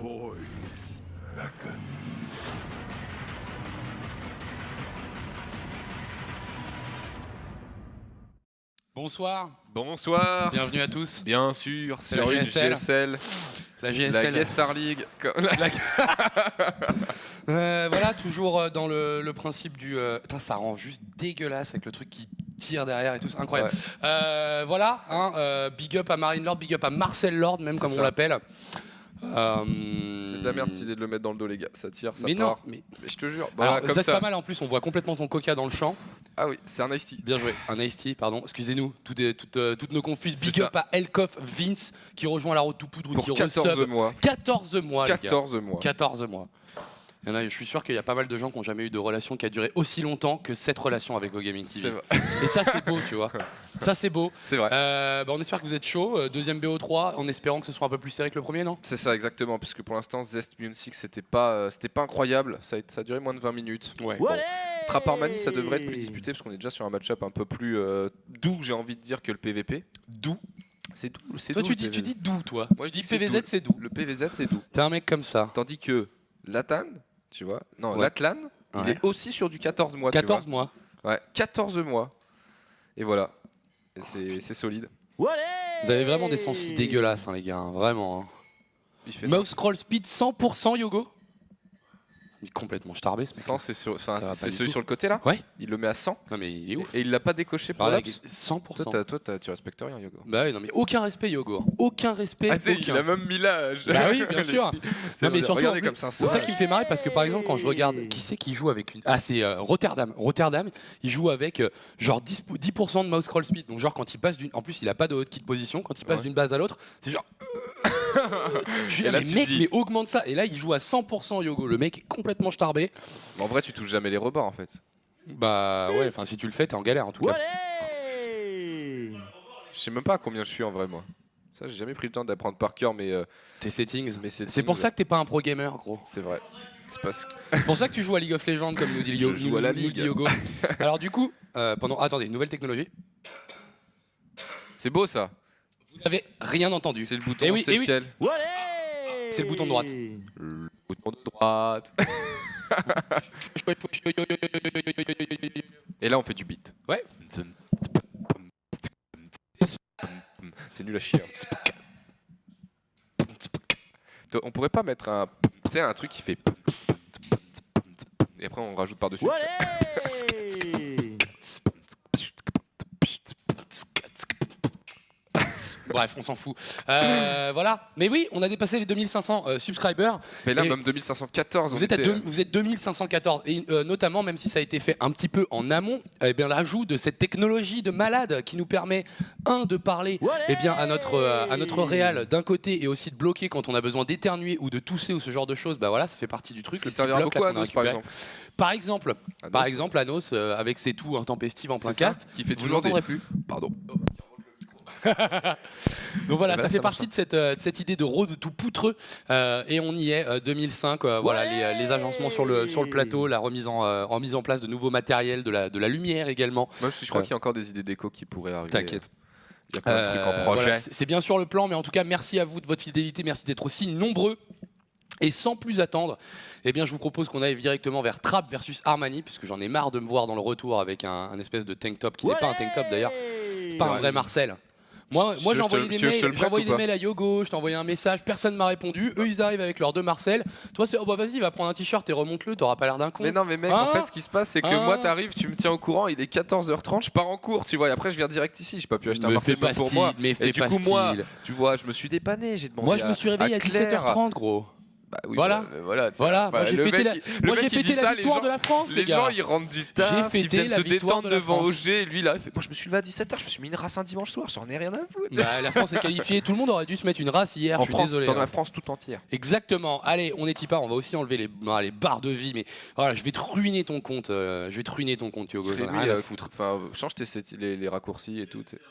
void beckons. Bonsoir. Bonsoir. Bienvenue à tous. Bien sûr, c'est la la GSL. GSL. La GSL. La Guest Star League. Voilà, toujours dans le principe du... Putain, ça rend juste dégueulasse avec le truc qui tire derrière et tout, c'est incroyable. Ouais. Voilà, hein, big up à Marine Lord, big up à Marcel Lord, même comme on l'appelle. C'est de la merde cette idée de le mettre dans le dos, les gars. Ça tire, ça mais part. Non, mais je te jure. alors, comme ça c'est pas mal en plus, on voit complètement ton coca dans le champ. Ah oui, c'est un Ice Tea. Bien joué, un Ice Tea, pardon. Excusez-nous, toutes nos confuses. Big C'est up à Elkoff Vince qui rejoint la route tout poudre, Pour qui 14 resub. mois. 14 mois, les gars. 14 mois. 14 mois. Il y en a, je suis sûr qu'il y a pas mal de gens qui n'ont jamais eu de relation qui a duré aussi longtemps que cette relation avec OGaming TV. C'est vrai. Et ça, c'est beau, tu vois. Ça, c'est beau. C'est vrai. On espère que vous êtes chaud. Deuxième BO3, en espérant que ce soit un peu plus serré que le premier, non? C'est ça, exactement. Puisque pour l'instant, Zest Music, c'était pas incroyable. Ça a duré moins de 20 minutes. Ouais. Bon. Trap Armani, ça devrait être plus disputé parce qu'on est déjà sur un match-up un peu plus doux, j'ai envie de dire, que le PVP. Doux. C'est doux. Toi, doux, tu le dis PVZ. doux, toi. Moi, Tu dis c'est PVZ, doux. c'est doux. Le PVZ, c'est doux. T'es un mec comme ça. Tandis que Latan, tu vois, non, Ouais. l'Atlan, il Ouais. est aussi sur du 14 mois. 14 tu mois. vois. Ouais, 14 mois. Et voilà. Et c'est solide. Vous avez vraiment des sensi dégueulasses, hein, les gars. Hein, vraiment. Hein. Il fait Mouse scroll speed 100% Yogo. Il est complètement starbé, ce mec. 100, c'est sur, Ça va pas c'est du celui tout. sur le côté là. Ouais. Il le met à 100. Non, mais il est ouf. Et il l'a pas décoché pour Pareil, l'Aps. 100%. Toi, tu respectes rien, Yogo. Bah oui, non, mais aucun respect, Yogo. Aucun respect. Ah, tu sais, aucun. il a même mis l'âge. Bah oui, bien sûr. Non, mais surtout, regardez en plus, comme ça. c'est ça qui me fait marrer parce que par exemple, quand je regarde qui c'est qui joue avec une. Ah, c'est Rotterdam. Rotterdam, il joue avec genre 10% de mouse scroll speed. Donc, genre, quand il passe d'une. En plus, il a pas de hotkey de position. Quand il passe d'une base à l'autre, c'est genre. Je suis là, là, mais tu mec, dis- mais augmente ça. Et là, il joue à 100% Yogo. Le mec est complètement starbé. En vrai, tu touches jamais les rebords en fait. Bah ouais, enfin, si tu le fais, t'es en galère en tout cas. Je sais même pas à combien je suis en vrai, moi. Ça, j'ai jamais pris le temps d'apprendre par cœur, mais. Tes settings. Mais c'est C'est pour ça que t'es pas un pro gamer, gros. C'est vrai. C'est parce que. C'est pour ça que tu joues à League of Legends comme nous dit Je joue à la Ligue. Yogo. Alors du coup, attendez, nouvelle technologie. C'est beau ça. Vous n'avez rien entendu. C'est le bouton, Eh oui, c'est eh oui. lequel C'est le bouton de droite. Le bouton de droite. Et là, on fait du beat. Ouais. C'est nul à chier. On pourrait pas mettre un, tu sais, un truc qui fait. Et après, on rajoute par-dessus. Bref, on s'en fout. Voilà. Mais oui, on a dépassé les 2500 subscribers. Mais là, Et même 2514. Vous êtes 2514 et notamment, même si ça a été fait un petit peu en amont, eh bien l'ajout de cette technologie de malade qui nous permet de parler eh bien à notre réal d'un côté et aussi de bloquer quand on a besoin d'éternuer ou de tousser ou ce genre de choses. Bah voilà, ça fait partie du truc. Ça Et servira bloque, beaucoup là, à qu'on a nous, par récupéré. exemple. Par exemple, Anos avec ses toux intempestives en plein C'est ça, cast, qui fait vous toujours des. l'entendrez plus. Pardon. Donc voilà, Et bah ça là, fait ça partie de cette idée de road tout poutreux et on y est 2005. Voilà les agencements sur le plateau, la remise en place de nouveaux matériels, de la lumière également. Moi, je crois qu'il y a encore des idées déco qui pourraient arriver. T'inquiète. Il y a plein de trucs en projet. Voilà, c'est bien sûr le plan, mais en tout cas merci à vous de votre fidélité, merci d'être aussi nombreux. Et sans plus attendre, eh bien, je vous propose qu'on aille directement vers Trap versus Armani, puisque j'en ai marre de me voir dans le retour avec un espèce de tank top qui n'est pas un tank top d'ailleurs, pas un vrai Marcel. Moi j'ai envoyé des mails à Yogo, je t'ai envoyé un message, personne m'a répondu. Eux ils arrivent avec leurs deux Marcel. Toi c'est oh bah vas-y, va prendre un t-shirt et remonte-le, t'auras pas l'air d'un con. Mais non, mais mec, en fait, ce qui se passe, c'est que moi, t'arrives, tu me tiens au courant, il est 14h30, je pars en cours, tu vois, et après, je viens direct ici. J'ai pas pu acheter un Marcel même pour moi. Et du coup, moi, tu vois, je me suis dépanné, j'ai demandé. Moi je me suis réveillé à Claire. 17h30, gros. Bah oui, Voilà. Voilà, Moi j'ai fêté la victoire de la France, les les gens gars. ils rentrent du taf, J'ai ils fêté viennent la se victoire détendre de la devant France. OG, et lui là, il fait, moi je me suis levé à 17h, je me suis mis une race un dimanche soir, j'en ai rien à foutre. Bah, la France est qualifiée, tout le monde aurait dû se mettre une race hier, En je suis France, désolé. dans hein. la France tout entière. Exactement. Allez, on est pas, on va aussi enlever les barres de vie, mais voilà, je vais te ruiner ton compte, Yogo, j'en ai rien à foutre. Enfin, change les raccourcis et tout. Tu sais.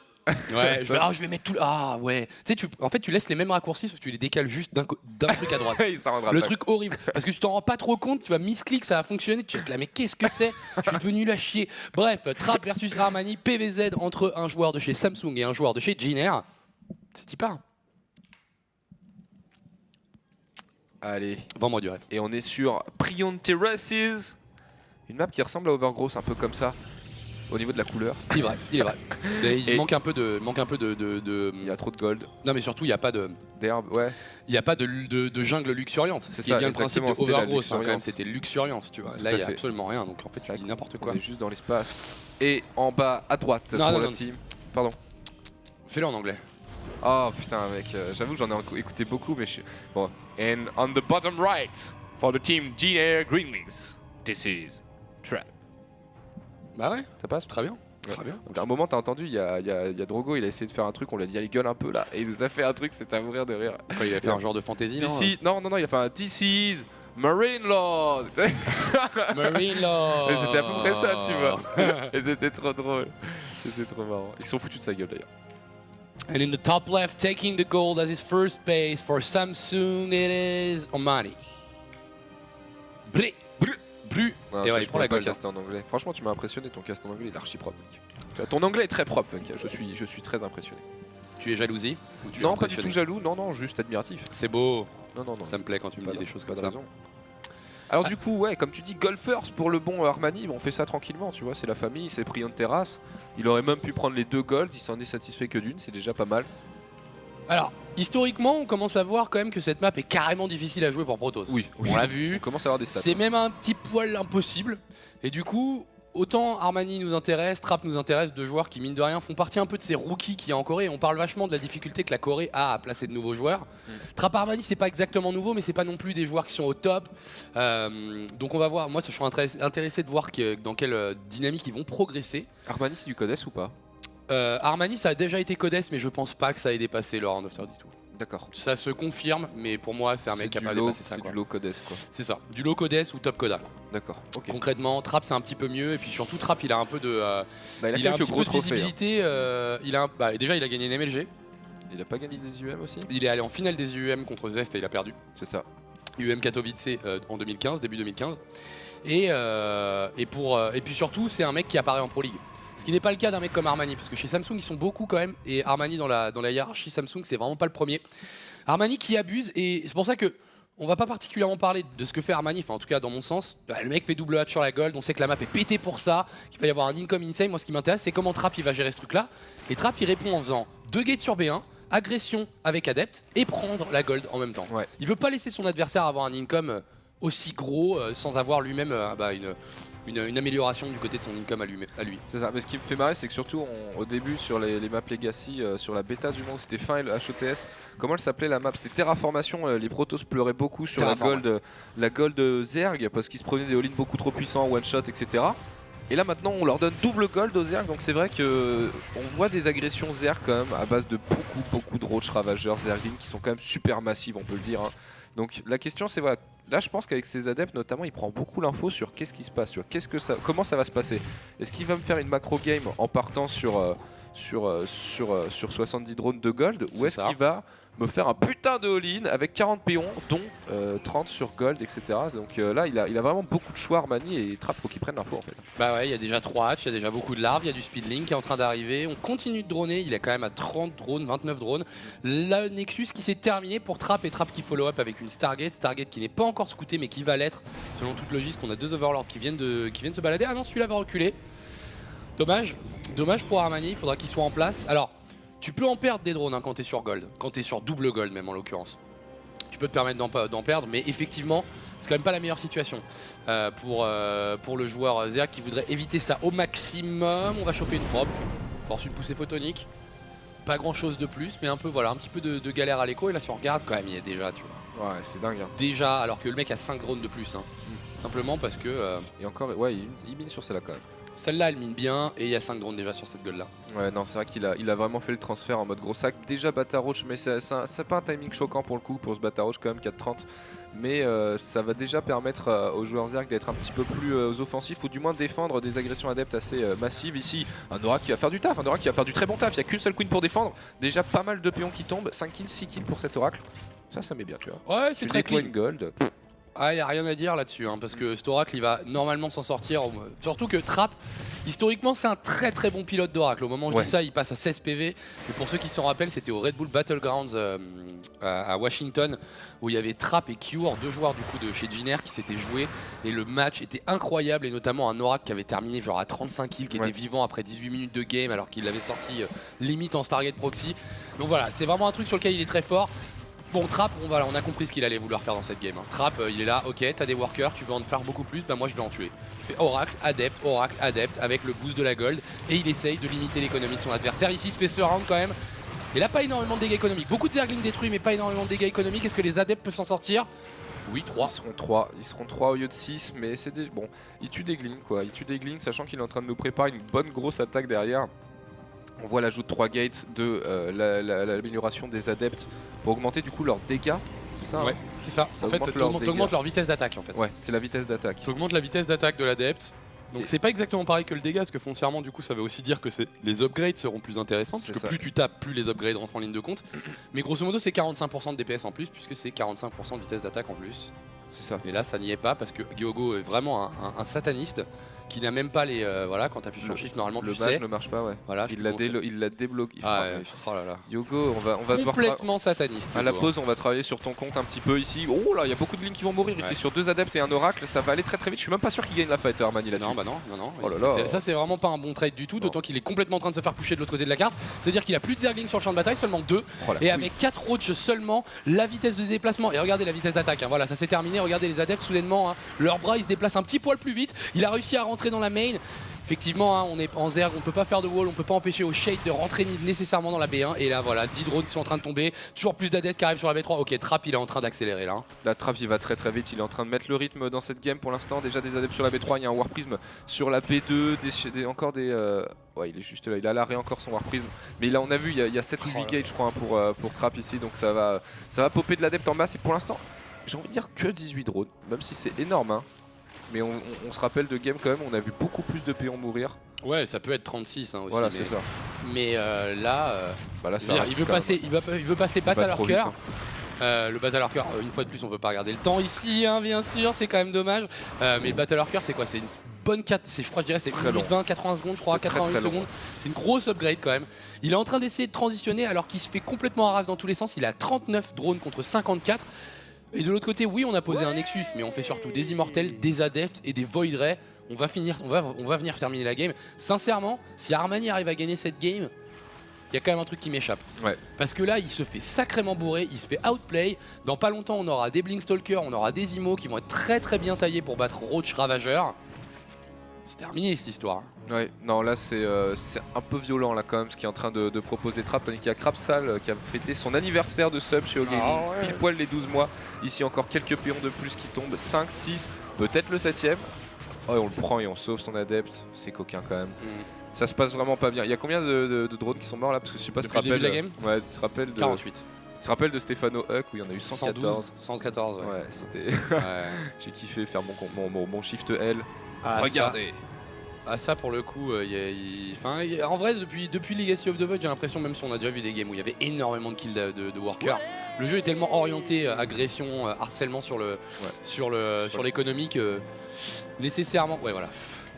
Ouais, je vais mettre tout. Ah ouais. Tu sais, en fait, tu laisses les mêmes raccourcis, sauf que tu les décales juste d'un truc à droite. Ça rendra Le pas. truc horrible. Parce que tu t'en rends pas trop compte, tu vas misclick, ça va fonctionner. Tu vas te là, mais qu'est-ce que c'est? Je suis devenu la chier. Bref, Trap versus Armani, PVZ entre un joueur de chez Samsung et un joueur de chez Jiner. C'est y part. Allez. Vends-moi du rêve. Et on est sur Prion Terraces. Une map qui ressemble à Overgrowth, un peu comme ça. Au niveau de la couleur. Il est vrai, il est vrai. Il manque un peu de... Il y a trop de gold. Non mais surtout il n'y a pas de... D'herbe, ouais. Il n'y a pas de jungle luxuriante. C'est ce qui est bien le principe de Overgrowth, quand même, c'était luxuriance, tu vois. Là il n'y a absolument rien, donc en fait ça dit n'importe quoi. On est juste dans l'espace. Et en bas à droite pour la team. Pardon. Fais-le en anglais. Oh putain mec, j'avoue j'en ai écouté beaucoup mais je suis... Bon. And on the bottom right, for the team G-Air Greenwings, this is Trap. Bah ouais, ça passe. Très bien. Ouais. Très bien. À un moment, t'as entendu, il y a Drogo, il a essayé de faire un truc, on lui a dit allez gueule un peu là, et il nous a fait un truc, c'était à mourir de rire. Quoi, il a fait un genre de fantasy non, il a fait un This is Marine Lord. Marine Lord. Et c'était à peu près ça, tu vois. Et c'était trop drôle. C'était trop marrant. Ils sont foutus de sa gueule d'ailleurs. And in the top left, taking the gold as his first base for Samsung, it is Omani. Bru. Non, et ouais, je prends la gold. Cast en anglais. Franchement, tu m'as impressionné, ton cast en anglais il est archi propre, mec. Ton anglais est très propre, Funk. Je suis très impressionné. Tu es jalousie ou tu es Non, pas du tout jaloux, non, juste admiratif. C'est beau. Non. Ça me plaît quand tu me dis des choses comme ça. Raison. Alors du coup, ouais, comme tu dis, golfers pour le bon Armani, on fait ça tranquillement, tu vois, c'est la famille, c'est Prion Terrace. Il aurait même pu prendre les 2 golds, il s'en est satisfait que d'une, c'est déjà pas mal. Alors, historiquement, on commence à voir quand même que cette map est carrément difficile à jouer pour Protoss. Oui. On l'a vu. On commence à avoir des stats. C'est même un petit poil impossible. Et du coup, autant Armani nous intéresse, Trap nous intéresse, 2 joueurs qui, mine de rien, font partie un peu de ces rookies qu'il y a en Corée. On parle vachement de la difficulté que la Corée a à placer de nouveaux joueurs. Trap Armani, c'est pas exactement nouveau, mais c'est pas non plus des joueurs qui sont au top. Donc on va voir. Moi, je suis intéressé de voir dans quelle dynamique ils vont progresser. Armani, c'est du Codes ou pas? Armani, ça a déjà été Codes, mais je pense pas que ça ait dépassé le round of 32. D'accord. Ça se confirme, mais pour moi, c'est un mec qui a pas dépassé ça. C'est du low Codes, quoi. C'est ça, du low Codes ou top Coda. D'accord. Okay. Concrètement, Trap c'est un petit peu mieux, et puis surtout Trap il a un peu de, il a un petit peu de visibilité. Déjà il a gagné une MLG. Il a pas gagné des UM aussi? Il est allé en finale des UM contre Zest et il a perdu. C'est ça. UM Katowice en 2015, début 2015. Et puis surtout, c'est un mec qui apparaît en Pro League. Ce qui n'est pas le cas d'un mec comme Armani, parce que chez Samsung ils sont beaucoup quand même, et Armani dans la hiérarchie Samsung c'est vraiment pas le premier. Armani qui abuse, et c'est pour ça que on va pas particulièrement parler de ce que fait Armani, enfin en tout cas dans mon sens. Le mec fait double hatch sur la gold, on sait que la map est pétée pour ça, qu'il va y avoir un income insane. Moi ce qui m'intéresse c'est comment Trap il va gérer ce truc là. Et Trap il répond en faisant 2 gates sur B1, agression avec Adept et prendre la gold en même temps. Ouais. Il veut pas laisser son adversaire avoir un income aussi gros sans avoir lui-même une amélioration du côté de son income à lui. C'est ça, mais ce qui me fait marrer c'est que surtout au début sur les maps Legacy, sur la bêta du monde c'était fin HOTS, comment elle s'appelait la map? C'était Terraformation, les Protoss pleuraient beaucoup sur la gold Zerg parce qu'ils se prenaient des all-in beaucoup trop puissants, one shot etc. Et là maintenant on leur donne double gold aux Zerg, donc c'est vrai que on voit des agressions Zerg quand même à base de beaucoup de roach ravageurs Zerglin qui sont quand même super massives on peut le dire. Hein. Donc la question c'est voilà, là je pense qu'avec ses adeptes notamment il prend beaucoup l'info sur qu'est-ce qui se passe, sur comment ça va se passer. Est-ce qu'il va me faire une macro game en partant sur 70 drones de gold, ou est-ce qu'il va me faire un putain de all-in avec 40 péons dont 30 sur gold etc. Donc là il a vraiment beaucoup de choix Armani, et Trap faut qu'il prenne l'info en fait. Bah ouais, il y a déjà 3 hatches, il y a déjà beaucoup de larves, il y a du speedlink qui est en train d'arriver, on continue de droner, il est quand même à 30 drones, 29 drones. Le Nexus qui s'est terminé pour Trap, et Trap qui follow up avec une Stargate qui n'est pas encore scoutée mais qui va l'être selon toute logique. On a 2 Overlords qui viennent se balader. Ah non, celui-là va reculer. Dommage pour Armani, il faudra qu'il soit en place. Alors tu peux en perdre des drones hein, quand t'es sur gold, quand t'es sur double gold même en l'occurrence. Tu peux te permettre d'en perdre, mais effectivement c'est quand même pas la meilleure situation pour le joueur Zerg qui voudrait éviter ça au maximum. On va choper une probe, force une poussée photonique, pas grand chose de plus, mais un peu voilà, un petit peu de galère à l'écho. Et là si on regarde quand même il y a déjà, tu vois. Ouais c'est dingue hein. Déjà alors que le mec a 5 drones de plus hein. Simplement parce que... Et encore, ouais il mine sur celle-là quand même. Celle-là elle mine bien, et il y a 5 drones déjà sur cette gold là. Ouais non c'est vrai qu'il a vraiment fait le transfert en mode gros sac. Déjà Bata Roach, mais c'est pas un timing choquant pour le coup pour ce Bata Roach quand même 4-30. Mais ça va déjà permettre aux joueurs Zerg d'être un petit peu plus offensifs, ou du moins défendre des agressions adeptes assez massives. Ici un Aura qui va faire du taf, un Aura qui va faire du très bon taf, il n'y a qu'une seule queen pour défendre. Déjà pas mal de péons qui tombent, 5 kills, 6 kills pour cet Oracle. Ça met bien tu vois. Ouais c'est très clean. Gold. Ah, y a rien à dire là-dessus, hein, parce que cet Oracle, il va normalement s'en sortir. Surtout que Trap, historiquement, c'est un très très bon pilote d'Oracle. Au moment où je dis ça, il passe à 16 PV. Et pour ceux qui s'en rappellent, c'était au Red Bull Battlegrounds à Washington, où il y avait Trap et Cure, 2 joueurs du coup de chez Giner qui s'étaient joués. Et le match était incroyable, et notamment un Oracle qui avait terminé genre à 35 kills, qui était vivant après 18 minutes de game, alors qu'il l'avait sorti limite en Stargate Proxy. Donc voilà, c'est vraiment un truc sur lequel il est très fort. Bon, Trap, on a compris ce qu'il allait vouloir faire dans cette game. Trap, il est là, ok, t'as des workers, tu veux en faire beaucoup plus, bah moi je vais en tuer. Il fait Oracle, Adepte, avec le boost de la gold, et il essaye de limiter l'économie de son adversaire. Ici, il se fait ce round quand même. Il a pas énormément de dégâts économiques. Beaucoup de Zerglings détruits, mais pas énormément de dégâts économiques. Est-ce que les adeptes peuvent s'en sortir? Oui, 3. Ils seront 3 au lieu de 6, mais c'est des... Bon, il tue des glings quoi. Il tue des glings, sachant qu'il est en train de nous préparer une bonne grosse attaque derrière. On voit l'ajout de 3 gates de l'amélioration des adeptes pour augmenter du coup leurs dégâts. C'est ça, ouais, c'est ça. En fait, t'augmentes leur vitesse d'attaque en fait. Ouais, c'est la vitesse d'attaque. T'augmentes la vitesse d'attaque de l'adepte. Donc c'est pas exactement pareil que le dégât, parce que foncièrement du coup ça veut aussi dire que les upgrades seront plus intéressants, parce que plus tu tapes, plus les upgrades rentrent en ligne de compte. Mais grosso modo c'est 45% de DPS en plus, puisque c'est 45% de vitesse d'attaque en plus. C'est ça. Et là ça n'y est pas, parce que Gyogo est vraiment un sataniste qui n'a même pas les... voilà, quand t'appuies sur Shift normalement tu sais. Le match ne marche pas, ouais. Voilà, il l'a débloqué. Ah ouais. Oh là là. Yogo, on va devoir... Complètement sataniste. À la pause, on va travailler sur ton compte un petit peu ici. Oh là, il y a beaucoup de lignes qui vont mourir ici sur 2 adeptes et un oracle. Ça va aller très très vite. Je suis même pas sûr qu'il gagne la fight, Armani là-dessus. Non, bah non. Oh là là. Ça c'est vraiment pas un bon trade du tout, d'autant qu'il est complètement en train de se faire pusher de l'autre côté de la carte. C'est-à-dire qu'il a plus de Zerglings sur le champ de bataille, seulement 2. Et avec 4 roaches seulement, la vitesse de déplacement. Et regardez la vitesse d'attaque. Voilà, ça s'est terminé. Regardez les adeptes soudainement. Leurs bras ils se déplacent un petit poil plus vite. Il a réussi à rentrer dans la main. Effectivement, on est en Zerg, on peut pas faire de wall, on peut pas empêcher au Shade de rentrer nécessairement dans la B1. Et là voilà, 10 drones qui sont en train de tomber, toujours plus d'adeptes qui arrivent sur la B3. Ok, Trap il est en train d'accélérer là. La Trap il va très très vite, il est en train de mettre le rythme dans cette game pour l'instant. Déjà des adeptes sur la B3, il y a un War Prism sur la B2, encore des... Ouais, il est juste là, il a l'arrêt encore son War Prism. Mais là on a vu, il y a 7 ou 8 gates je crois pour Trap ici, donc ça va popper de l'adepte en masse. Et pour l'instant, j'ai envie de dire que 18 drones, même si c'est énorme hein. Mais on se rappelle de game quand même, on a vu beaucoup plus de péons mourir. Ouais, ça peut être 36 hein, aussi. Voilà, c'est ça. Mais là, il veut passer Battle Cœur. Le Battle Cœur, une fois de plus, on peut pas regarder le temps ici, hein, bien sûr, c'est quand même dommage. Mais le Battle Cœur, c'est quoi? C'est une bonne 4, je crois, je dirais, c'est 1 minute 20, 80 secondes, je crois, 81 secondes. C'est une grosse upgrade quand même. Il est en train d'essayer de transitionner alors qu'il se fait complètement harass dans tous les sens. Il a 39 drones contre 54. Et de l'autre côté, oui, on a posé un Nexus, mais on fait surtout des Immortels, des Adeptes et des Void Ray. On va venir terminer la game. Sincèrement, si Armani arrive à gagner cette game, il y a quand même un truc qui m'échappe. Ouais. Parce que là, il se fait sacrément bourrer, il se fait outplay. Dans pas longtemps, on aura des Blinkstalker, on aura des Immo qui vont être très très bien taillés pour battre Roach Ravageur. C'est terminé cette histoire. Ouais, non là c'est un peu violent là quand même ce qui est en train de proposer Trap, tandis qu'il y a Crapsal qui a fêté son anniversaire de sub chez O'Gaming, pile poil les 12 mois. Ici encore quelques péons de plus qui tombent, 5, 6, peut-être le 7ème. Oh, et on le prend et on sauve son adepte, c'est coquin quand même. Ça se passe vraiment pas bien. Il y a combien de drones qui sont morts là? Parce que je sais pas si tu te rappelles. Début de la game ouais, tu te rappelles de 48. Tu te rappelles de Stéphano Huck où il y en a eu 114. 114, ouais. Ouais, c'était... J'ai kiffé faire mon shift L. Ah, regardez. Ça pour le coup, en vrai depuis Legacy of the Void, j'ai l'impression, même si on a déjà vu des games où il y avait énormément de kills de workers, le jeu est tellement orienté agression, harcèlement sur l'économique, nécessairement. Ouais voilà.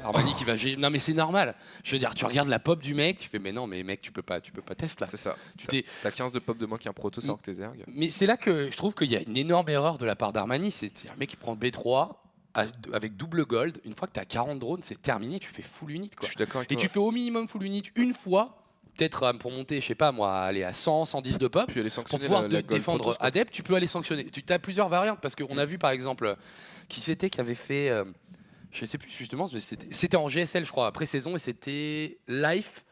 Armani qui va gérer. Non mais c'est normal. Je veux dire, tu regardes la pop du mec, tu fais mais non mais mec tu peux pas test là. C'est ça. T'as 15 de pop de moins qu'un proto sans que t'es Zerg. Mais c'est là que je trouve qu'il y a une énorme erreur de la part d'Armani, c'est un mec qui prend B3 avec double gold. Une fois que t'as 40 drones, c'est terminé, tu fais full unit quoi. Je suis d'accord avec toi. Et tu fais au minimum full unit une fois. Peut-être pour monter, je sais pas moi, aller à 100, 110 de pop, puis aller pour pouvoir défendre Adepte, tu peux aller sanctionner. Tu as plusieurs variantes, parce qu'on a vu par exemple, qui c'était qui avait fait, je sais plus justement, c'était en GSL je crois, pré-saison, et c'était Life,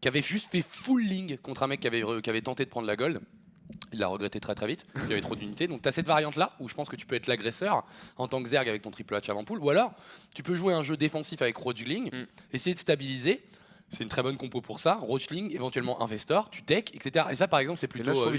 qui avait juste fait full link contre un mec qui avait tenté de prendre la gold. Il l'a regretté très très vite, parce qu'il y avait trop d'unités. Donc tu as cette variante là, où je pense que tu peux être l'agresseur en tant que Zerg avec ton triple H avant pool, ou alors tu peux jouer un jeu défensif avec Roachling, essayer de stabiliser. C'est une très bonne compo pour ça. Roachling, éventuellement Investor, tu tech, etc. Et ça, par exemple, c'est plutôt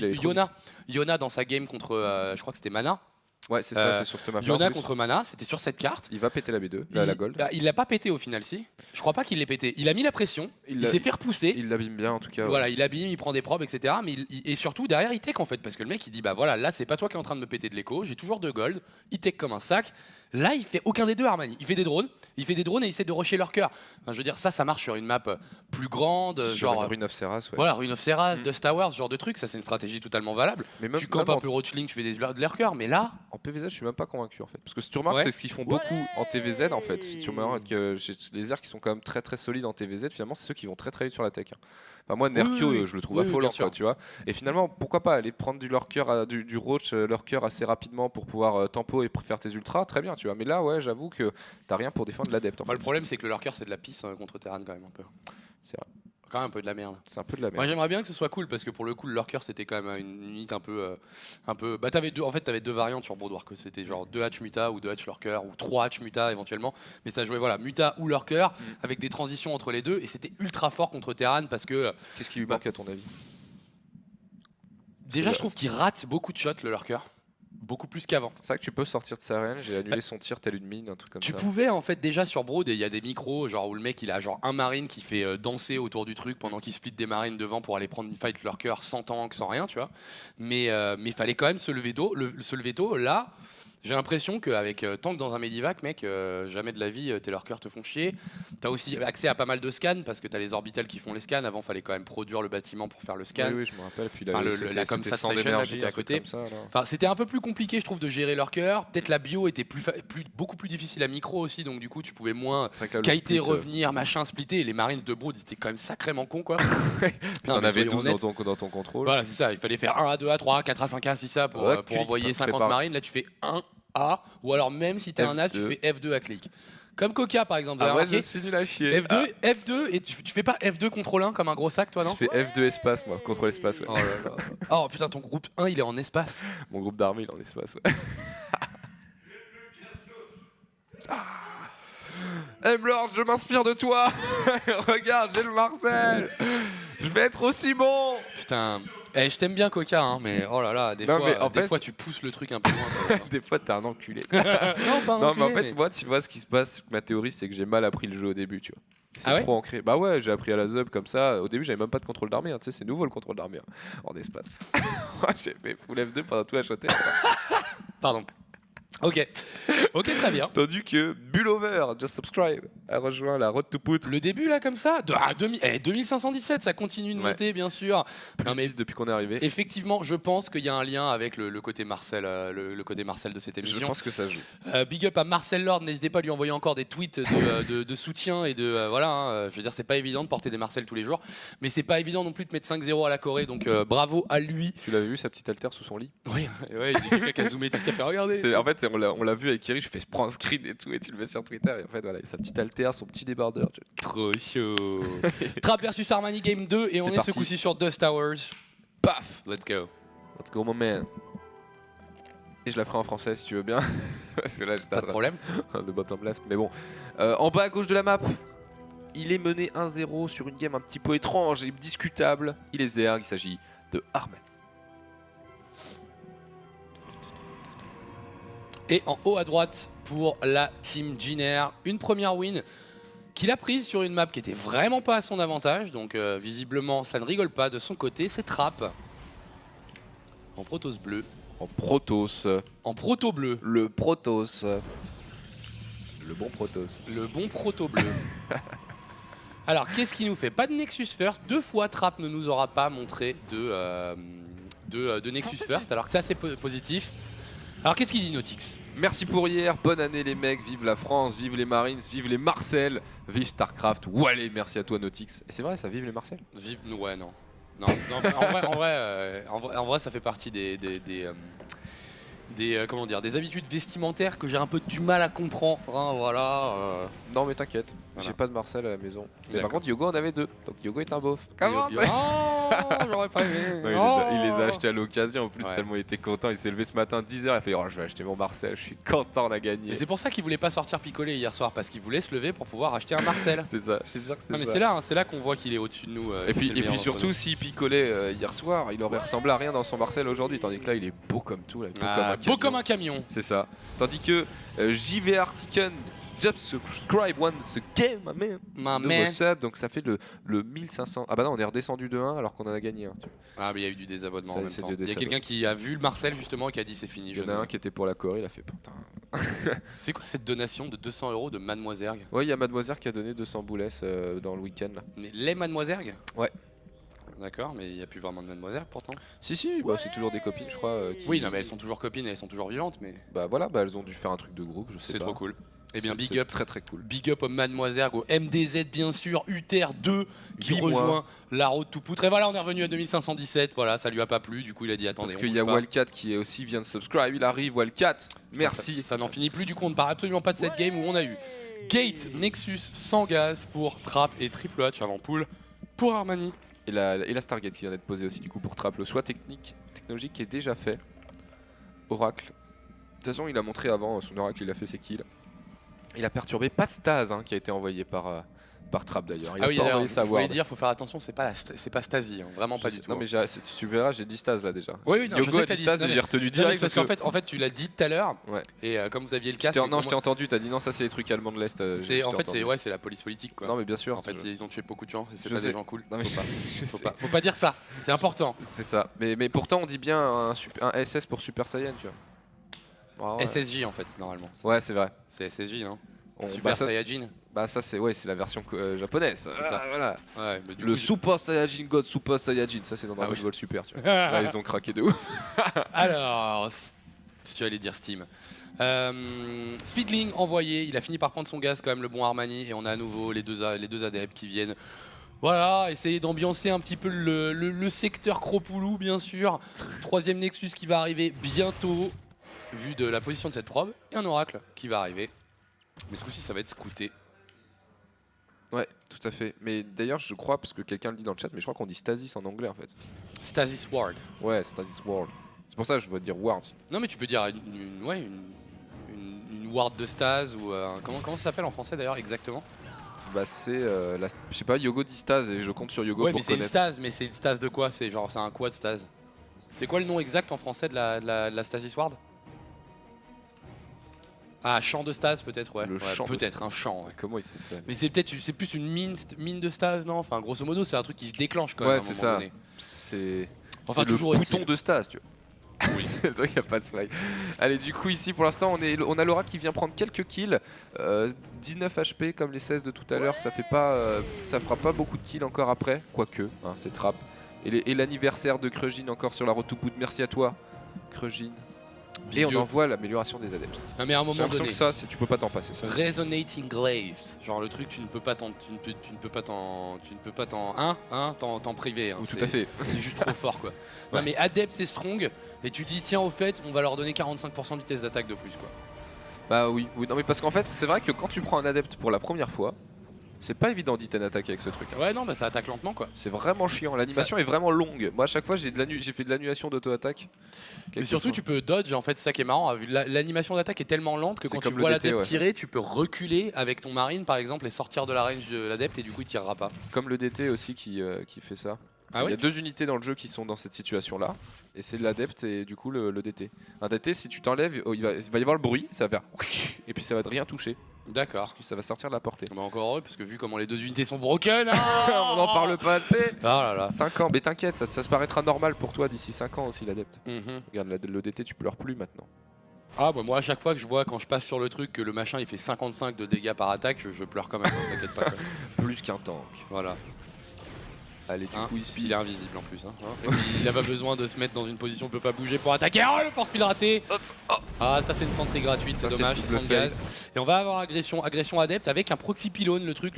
Yona dans sa game contre, je crois que c'était Mana. Ouais, c'est ça, c'est sur Thomas. Yona contre Mana, c'était sur cette carte. Il va péter la B2, la Gold. Bah, il l'a pas pété au final, si. Je crois pas qu'il l'ait pété. Il a mis la pression, il s'est fait repousser. Il l'abîme bien en tout cas. Voilà, il abîme, il prend des probes, etc. Mais et surtout derrière, il tech en fait. Parce que le mec il dit bah voilà, là c'est pas toi qui es en train de me péter de l'écho, j'ai toujours 2 gold. Il tech comme un sac. Là, il fait aucun des deux, Armani. Il fait des drones et il essaie de rusher leur cœur. Enfin, je veux dire, ça marche sur une map plus grande, genre. Rune of Seras, ouais. Voilà, Rune of Seras, Dust Towers, ce genre de truc, ça c'est une stratégie totalement valable. Mais même, tu campes un peu Roachling, tu fais de leur cœur, mais là. En PVZ, je suis même pas convaincu en fait. Parce que si tu remarques, c'est ce qu'ils font beaucoup en TVZ en fait. Si tu remarques que les airs qui sont quand même très très solides en TVZ, finalement, c'est ceux qui vont très très vite sur la tech. Enfin, moi, Nerkio, je le trouve affolant, quoi, tu vois. Et finalement, pourquoi pas aller prendre du lurker, du roach, lurker assez rapidement pour pouvoir tempo et faire tes ultras, très bien, tu vois. Mais là, ouais, j'avoue que t'as rien pour défendre l'adepte. Le problème, c'est que le lurker, c'est de la pisse contre Terran quand même un peu. C'est vrai. Quand même un peu de la merde. C'est un peu de la merde. Moi j'aimerais bien que ce soit cool parce que pour le coup le lurker c'était quand même une unité un peu bah t'avais deux variantes sur Brood War, que c'était genre 2 hatch muta ou 2 hatch lurker ou 3 hatch muta éventuellement, mais ça jouait voilà muta ou lurker avec des transitions entre les deux et c'était ultra fort contre Terran parce que qu'est-ce qui lui manque à ton avis? Déjà je trouve qu'il rate beaucoup de shots le lurker. Beaucoup plus qu'avant. C'est vrai que tu peux sortir de sa range et annuler son tir tel une mine, un truc comme ça. Tu pouvais en fait déjà sur Brood, il y a des micros genre où le mec il a genre un marine qui fait danser autour du truc pendant qu'il split des marines devant pour aller prendre une fight lurker sans tank, sans rien, tu vois. Mais il fallait quand même se lever tôt. Là, j'ai l'impression qu'avec tank dans un Medivac, mec, jamais de la vie tes lurkers te font chier. T'as aussi accès à pas mal de scans parce que t'as les orbitales qui font les scans. Avant, fallait quand même produire le bâtiment pour faire le scan. Oui, je me rappelle. Puis la Comsat Station là, qui était à côté. Enfin, c'était un peu plus compliqué, je trouve, de gérer lurker. Peut-être la bio était beaucoup plus difficile à micro aussi, donc du coup, tu pouvais moins kiter, revenir, machin, splitter. Et les Marines de Brood, c'était quand même sacrément con, quoi. T'en avais 12 dans ton contrôle. Voilà, c'est ça. Il fallait faire 1 A, 2 A, 3 A, 4 A, 5 A, 6 A pour envoyer 50 marines. Là, tu fais 1 A, ou alors même si t'es un As, tu fais F2 à clic. Comme Coca par exemple. Je suis nul à chier. F2, et tu fais pas F2 contrôle 1 comme un gros sac, toi, non? Je fais F2 espace, moi, contrôle espace. Ouais. Oh, là là. Oh putain, ton groupe 1 il est en espace. Mon groupe d'armée il est en espace. Ouais. Lord, je m'inspire de toi. Regarde, j'ai le Marcel. Je vais être aussi bon. Putain. Je t'aime bien Coca, hein, mais oh là là, des fois tu pousses le truc un peu loin. Des fois t'es un enculé. Non, pas un enculé, mais en fait, moi, tu vois ce qui se passe. Ma théorie, c'est que j'ai mal appris le jeu au début, tu vois. C'est trop ancré. Bah ouais, j'ai appris à la ZUB comme ça. Au début, j'avais même pas de contrôle d'armée. Hein. Tu sais, c'est nouveau le contrôle d'armée en espace. J'ai fait full F2 pendant tout HOT. Pardon. Ok, très bien. Entendu que Bullover, just subscribe, a rejoint la Road to Put. Le début là comme ça, 2517, ça continue de monter bien sûr. Non, mais depuis qu'on est arrivé. Effectivement, je pense qu'il y a un lien avec le côté Marcel, le côté Marcel de cette émission. Je pense que ça joue. Big up à Marcel Lord, n'hésitez pas à lui envoyer encore des tweets de soutien et de voilà. Hein, je veux dire, c'est pas évident de porter des Marcel tous les jours, mais c'est pas évident non plus de mettre 5-0 à la Corée, donc bravo à lui. Tu l'avais vu sa petite altère sous son lit? Oui, il y a quelqu'un qui a zoomé dessus, qui a fait regarder. En fait, on l'a vu avec Kiri, je fais prends un screen et tout, et tu le mets sur Twitter, et en fait, voilà, sa petite altère, son petit débardeur. Trop chaud. Trap versus Armani Game 2, et on est ce coup-ci sur Dust Towers. Paf, let's go. Let's go, mon man. Et je la ferai en français si tu veux bien. Parce que là, j'étais pas de problème. De bottom left, mais bon. En bas à gauche de la map, il est mené 1-0 sur une game un petit peu étrange et discutable. Il est Zerg, il s'agit de Armani. Et en haut à droite pour la team Jiner, une première win qu'il a prise sur une map qui était vraiment pas à son avantage. Donc visiblement ça ne rigole pas de son côté, c'est Trap. En Protoss bleu. En Protoss. En Proto bleu. Le Protoss. Le bon Protoss. Le bon Proto bleu. Alors qu'est-ce qu'il nous fait? Pas de Nexus First. 2 fois Trap ne nous aura pas montré de Nexus First. Alors que ça c'est positif. Alors qu'est-ce qu'il dit Nautix? Merci pour hier, bonne année les mecs, vive la France, vive les Marines, vive les Marcel, vive Starcraft, Wallé, merci à toi Nautix. Et c'est vrai ça, vive les Marcel? Vive, ouais non. Non, en vrai ça fait partie des habitudes vestimentaires que j'ai un peu du mal à comprendre, hein, voilà. Non mais t'inquiète, j'ai pas de Marcel à la maison. Mais par contre Yogo en avait 2, donc Yogo est un beauf. Oh j'aurais pas aimé. Non, il les a achetés à l'occasion en plus, Ouais. tellement il était content. Il s'est levé ce matin 10h, il a fait oh, je vais acheter mon Marcel, je suis content, on a gagné. Et c'est pour ça qu'il voulait pas sortir picoler hier soir, parce qu'il voulait se lever pour pouvoir acheter un Marcel. C'est ça, je suis sûr que c'est Non mais ça. c'est là qu'on voit qu'il est au-dessus de nous. Et que puis, c'est le et meilleur puis d'entre surtout, nous. s'il picolait hier soir, il aurait ressemblé à rien dans son Marcel aujourd'hui. Tandis que là, il est beau comme tout. Là, Beau comme un camion. C'est ça. Tandis que JVR Tiken, just subscribe once again, my man. Ma Nouveau mère. sub, donc ça fait le 1500. Ah bah non, on est redescendu de 1 alors qu'on en a gagné un. Tu vois. Ah mais il y a eu du désabonnement Ça, en même c'est temps. du Il y a désabonnement. quelqu'un qui a vu le Marcel justement et qui a dit c'est fini. Il y en a un qui était pour la Corée, il a fait putain. C'est quoi cette donation de 200 € de Mademoiselle? Ouais, il y a Mademoiselle qui a donné 200 boulets dans le week-end là. Mais les Mademoiselle? Ouais. D'accord, mais il n'y a plus vraiment de Mademoiselle pourtant. Si, bah, c'est toujours des copines, je crois. Oui, non mais elles sont toujours copines et elles sont toujours vivantes, mais Bah voilà, bah, elles ont dû faire un truc de groupe, je sais c'est pas. trop cool. Eh bien, C'est- big c'est up. Très très cool. Big up au Mademoiselle, au MDZ bien sûr, UTR2 qui Oui, rejoint moi. la route tout poutre. Et voilà, on est revenu à 2517. Voilà, ça lui a pas plu. Du coup, il a dit attendez. Parce on qu'il y a bouge pas. Wildcat qui est aussi vient de subscribe, il arrive, Wildcat. Merci. Ça n'en finit plus. Du coup, on ne part absolument pas de cette game où on a eu Gate, Nexus, sans gaz pour Trap et Triple H avant pool pour Armani. Et la Stargate qui vient d'être posée aussi du coup pour Trap, le choix technologique qui est déjà fait. Oracle. De toute façon, il a montré avant son Oracle, il a fait ses kills. Il a perturbé pas de Stase qui a été envoyé par Trap d'ailleurs. Il Ah a oui, pas d'ailleurs, envoyé je sa voulais ward. dire, faut faire attention, c'est pas Stasi, hein, vraiment pas Je du sais- tout. Non hein. mais tu verras, j'ai dit Stase là déjà. Oui, non, je sais Yogo que a t'as dit dit- Stase non, et mais- j'ai retenu Non, mais direct. c'est parce qu'en fait, tu l'as dit tout à l'heure. Ouais. Et comme vous aviez le Je casque, t'ai- et non, comme je t'ai entendu, t'as dit non, ça c'est les trucs allemands de l'Est. c'est je en t'ai fait c'est entendu. ouais, c'est la police politique quoi. Non mais bien sûr. En fait, ils ont tué beaucoup de gens, et c'est Je pas sais. des gens cool. Non, mais Faut pas. je Faut sais. pas, faut pas dire ça, c'est important. C'est ça. Mais pourtant on dit bien un SS pour Super Saiyan, tu vois. Ah ouais. SSJ en fait, normalement. Ouais, c'est vrai. C'est SSJ, non On- Super bah, ça, Saiyajin. bah ça c'est la version japonaise. C'est ça. Voilà. Ouais, mais du Le coup, Super Saiyajin God Super Saiyajin, ça c'est dans Dragon oui. Ball Super, tu vois. Là, ils ont craqué de ouf. Alors, si tu allais dire Steam. Speedling envoyé, il a fini par prendre son gaz quand même, le bon Armani, et on a à nouveau les deux adeptes qui viennent. Voilà, essayer d'ambiancer un petit peu le secteur Kropoulou, bien sûr. Troisième Nexus qui va arriver bientôt, vu de la position de cette probe, et un Oracle qui va arriver. Mais ce coup-ci, ça va être scouté. Ouais, tout à fait. Mais d'ailleurs, je crois, parce que quelqu'un le dit dans le chat, mais je crois qu'on dit Stasis en anglais en fait. Stasis Ward. Ouais, Stasis World. C'est pour ça que je veux dire Ward. Non, mais tu peux dire une ward de Stas ou comment ça s'appelle en français d'ailleurs exactement? Bah c'est je sais pas, Yogo dit Stas et je compte sur Yogo Ouais, pour mais c'est une connaître. Stas, mais c'est une Stas de quoi? C'est genre c'est un quoi de Stas? C'est quoi le nom exact en français de la Stasis Ward? Ah, champ de Stas peut-être, ouais. Le Ouais, champ de peut-être un champ. Ouais. Comment il sait ça? Mais c'est plus une mine de Stas, non? Enfin, grosso modo, c'est un truc qui se déclenche quand Ouais, même. à un c'est moment ça. donné. C'est Enfin, le toujours bouton est-il. de Stas, tu vois. Oui. C'est le truc, y a pas de swag. Allez, du coup, ici pour l'instant, on a Laura qui vient prendre quelques kills. 19 HP comme les 16 de tout à l'heure, ça fera pas beaucoup de kills encore après. Quoique, hein, c'est Trap. Et l'anniversaire de Krejin encore sur la road to boot. Merci à toi, Krejin. Et on Big up. envoie l'amélioration des adeptes. Non, mais à un J'ai moment l'impression donné. que ça, tu peux pas t'en passer. Ça. Resonating Glaives, genre le truc tu ne peux pas t'en priver. Hein. Ou tout C'est- à fait. C'est juste trop fort quoi. Non Ouais. mais Adept c'est strong et tu dis tiens au fait on va leur donner 45% de vitesse d'attaque de plus quoi. Bah oui. Non mais parce qu'en fait, c'est vrai que quand tu prends un adepte pour la première fois, c'est pas évident d'hit and attack avec ce truc. Hein. Ouais non bah ça attaque lentement quoi. C'est vraiment chiant. L'animation est vraiment longue. Moi, à chaque fois, j'ai fait de l'annulation d'auto-attaque. Mais surtout tu peux dodge en fait, c'est ça qui est marrant. L'animation d'attaque est tellement lente que C'est quand tu comme vois le DT, l'adepte ouais. tirer tu peux reculer avec ton marine par exemple et sortir de la range de l'adepte et du coup il tirera pas. Comme le DT aussi qui fait ça. Ah Il y ouais a deux unités dans le jeu qui sont dans cette situation là. Et c'est l'adepte et du coup le DT. Un DT, si tu t'enlèves, il va y avoir le bruit, ça va faire. Et puis ça va te rien toucher. D'accord. Puis ça va sortir de la portée. Bah encore heureux parce que vu comment les deux unités sont broken. On n'en parle pas assez. Ah là là. 5 ans, mais t'inquiète, ça se paraîtra normal pour toi d'ici 5 ans aussi l'adepte. Mhm. Regarde, le DT, tu pleures plus maintenant. Ah bah moi à chaque fois que je vois quand je passe sur le truc que le machin il fait 55 de dégâts par attaque, je pleure quand même, hein, t'inquiète pas. quoi. Plus qu'un tank. Voilà. Allez, du Hein, coup, puis ici. il est invisible en plus. Hein. Et puis, il a pas besoin de se mettre dans une position où il peut pas bouger pour attaquer. Oh le force field raté. Ah ça c'est une centrée gratuite, c'est Ça, c'est dommage, le c'est sans double gaz. Et on va avoir agression adepte avec un proxy pylone, le truc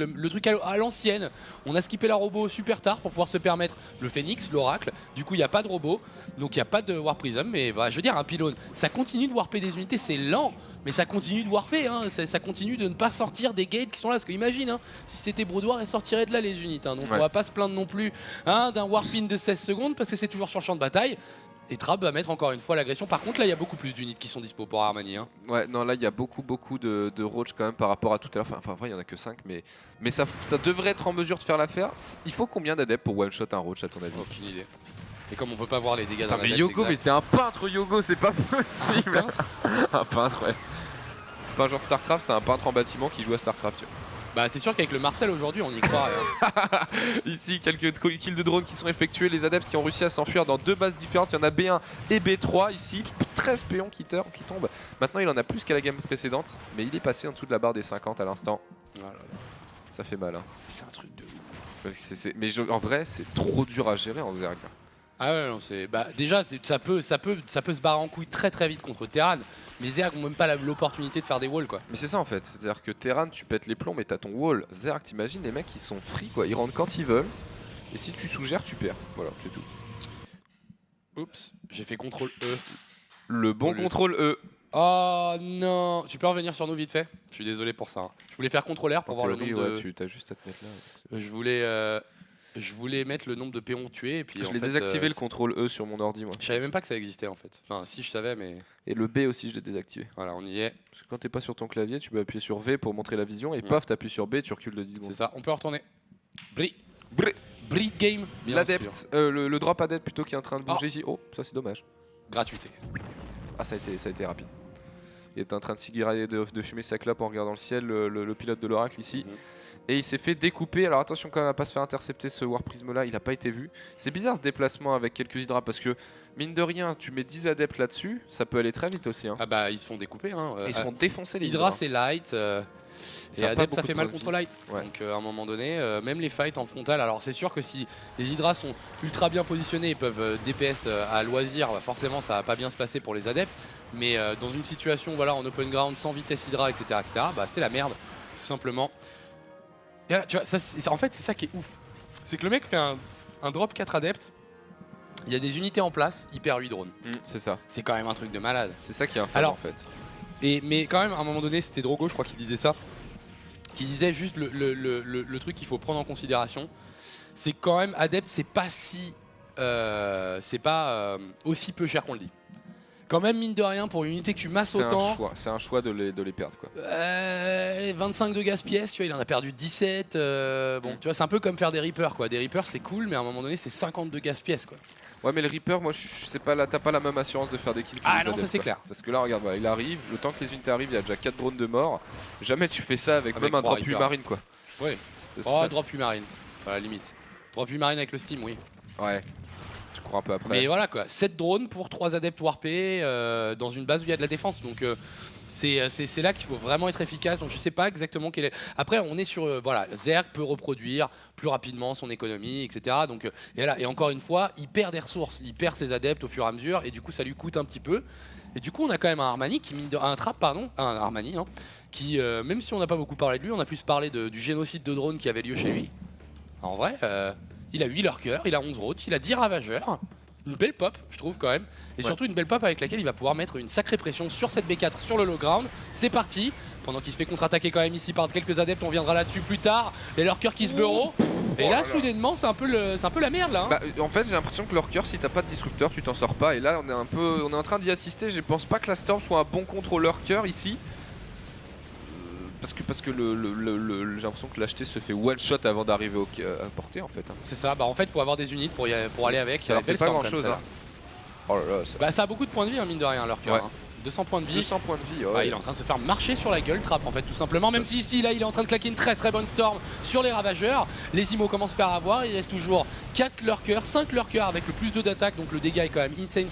à l'ancienne. On a skippé la robot super tard pour pouvoir se permettre le phénix, l'oracle. Du coup il n'y a pas de robot, donc il n'y a pas de warp prism. Mais bah, je veux dire un pylône, ça continue de warper des unités, c'est lent. mais ça continue de warper, hein, ça continue de ne pas sortir des gates qui sont là. Parce que imagine, hein, si c'était Broodwar, elles sortiraient de là les unités. Hein, donc on va pas se plaindre non plus hein, d'un warping de 16 secondes parce que c'est toujours sur le champ de bataille. Et Trap va mettre encore une fois l'agression. Par contre, là, il y a beaucoup plus d'unités qui sont dispo pour Armani. Hein. Ouais, non, là, il y a beaucoup de roach quand même par rapport à tout à l'heure. Enfin, il y en a que 5, mais ça devrait être en mesure de faire l'affaire. Il faut combien d'adeptes pour one-shot un roach, à ton avis? Aucune idée. Et comme on peut pas voir les dégâts Putain, dans mais la Yogo, mais c'est un peintre, Yogo, c'est pas possible. Un peintre Un peintre, ouais. C'est pas un genre StarCraft, c'est un peintre en bâtiment qui joue à StarCraft. Tu vois. Bah c'est sûr qu'avec le Marcel aujourd'hui on y croirait. Hein. Ici quelques kills de drones qui sont effectués, les adeptes qui ont réussi à s'enfuir dans 2 bases différentes, il y en a B1 et B3 ici, 13 péons qui tombent. Maintenant il en a plus qu'à la game précédente, mais il est passé en dessous de la barre des 50 à l'instant. Oh là là. Ça fait mal hein. C'est un truc de ouf. Mais en vrai c'est trop dur à gérer en Zerg. Ah ouais non c'est. Bah déjà ça peut se barrer en couille très très vite contre Terran. Mais Zerg ont même pas l'opportunité de faire des walls quoi. Mais c'est ça en fait, c'est-à-dire que Terran tu pètes les plombs mais t'as ton wall. Zerg t'imagines les mecs ils sont free quoi, ils rentrent quand ils veulent. Et si tu sous-gères tu perds, voilà c'est tout. Oups, j'ai fait CTRL E. Le bon contrôle E. Oh non, tu peux revenir sur nous vite fait? Je suis désolé pour ça. Hein. Je voulais faire CTRL R pour voir le nombre de... tu as juste à te mettre là. Je voulais mettre le nombre de péons tués et puis je l'ai désactivé le contrôle E sur mon ordi moi. Je savais même pas que ça existait en fait. Enfin si je savais mais... Et le B aussi je l'ai désactivé. Voilà on y est. Parce que quand t'es pas sur ton clavier tu peux appuyer sur V pour montrer la vision et paf t'appuies sur B tu recules de 10 secondes. C'est ça, on peut retourner. Bri game. L'adepte, le drop adepte plutôt qui est en train de bouger ici. Oh ça c'est dommage. Gratuité. Ah ça a été rapide. Il était en train de cigarer de fumer sa clope en regardant le ciel, le pilote de l'oracle ici. Et il s'est fait découper. Alors attention quand même à pas se faire intercepter ce War Prism là, il a pas été vu. C'est bizarre ce déplacement avec quelques hydras parce que mine de rien, tu mets 10 adeptes là-dessus, ça peut aller très vite aussi. Hein. Ah bah ils se font découper. Hein. Ils se font défoncer les Hydra c'est light. Et Adept ça fait mal contre light. Ouais. Donc à un moment donné, même les fights en frontal. Alors c'est sûr que si les Hydras sont ultra bien positionnés et peuvent DPS à loisir, bah, forcément ça va pas bien se passer pour les adeptes. Mais dans une situation voilà, en open ground, sans vitesse Hydra, etc. bah, c'est la merde, tout simplement. Et là, tu vois, en fait c'est ça qui est ouf. C'est que le mec fait un drop 4 adeptes, il y a des unités en place, il perd 8 drones. C'est ça. C'est quand même un truc de malade. C'est ça qui est infâme en fait. Mais quand même, à un moment donné, c'était Drogo, je crois, qui disait ça. Qui disait juste le truc qu'il faut prendre en considération. C'est quand même, Adept, c'est pas si. C'est pas aussi peu cher qu'on le dit. Quand même, mine de rien, pour une unité que tu masses autant. C'est un choix de les perdre quoi. 25 de gaz pièce, tu vois, il en a perdu 17. Bon, tu vois, c'est un peu comme faire des Reapers quoi. Des Reapers, c'est cool, mais à un moment donné, c'est 50 de gaz pièce quoi. Ouais mais le Reaper moi je sais pas là t'as pas la même assurance de faire des kills que Ah les non adeptes, ça c'est quoi. clair. Parce que là regarde voilà, il arrive, le temps que les unités arrivent il y a déjà 4 drones de mort. Jamais tu fais ça avec même un drop marine quoi. Ouais. Oh drop marine, à la limite. Drop marine avec le steam oui. Ouais. Je cours un peu après. Mais voilà quoi, 7 drones pour 3 adeptes warpés dans une base où il y a de la défense. Donc c'est là qu'il faut vraiment être efficace. Donc je sais pas exactement quel est. Après on est sur voilà, Zerg peut reproduire plus rapidement son économie, etc. Donc et encore une fois, il perd des ressources, il perd ses adeptes au fur et à mesure et du coup ça lui coûte un petit peu. Et du coup on a quand même un Armani qui mine de un trap pardon, un Armani hein, qui même si on n'a pas beaucoup parlé de lui, on a plus parlé du génocide de drones qui avait lieu chez lui. En vrai, il a 8 lurkers, il a 11 routes, il a 10 ravageurs. Une belle pop, je trouve quand même. Et surtout une belle pop avec laquelle il va pouvoir mettre une sacrée pression sur cette B4 sur le low ground. C'est parti. Pendant qu'il se fait contre-attaquer quand même ici par quelques adeptes, on viendra là-dessus plus tard. Les lurkers qui se burrow. Et là, soudainement, c'est un peu la merde là. Hein. Bah, en fait, j'ai l'impression que lurker, si t'as pas de disrupteur, tu t'en sors pas. Et là, on est en train d'y assister. Je pense pas que la Storm soit un bon contre lurker ici. Parce que j'ai l'impression que l'acheter se fait one shot avant d'arriver à portée en fait. Hein. C'est ça, bah en fait faut avoir des unités pour aller avec. Ça fait pas grand chose. Hein. Oh là là, bah ça a beaucoup de points de vie hein, mine de rien leur cœur. Ouais. Hein. 200 points de vie. 200 points de vie, ouais. Bah, il est en train de se faire marcher sur la gueule Trap en fait tout simplement. Même si ici là il est en train de claquer une très bonne storm sur les ravageurs. Les IMO commencent à faire avoir, il reste toujours 4 lurkers, 5 lurkers avec le plus 2 d'attaque. Donc le dégât est quand même insane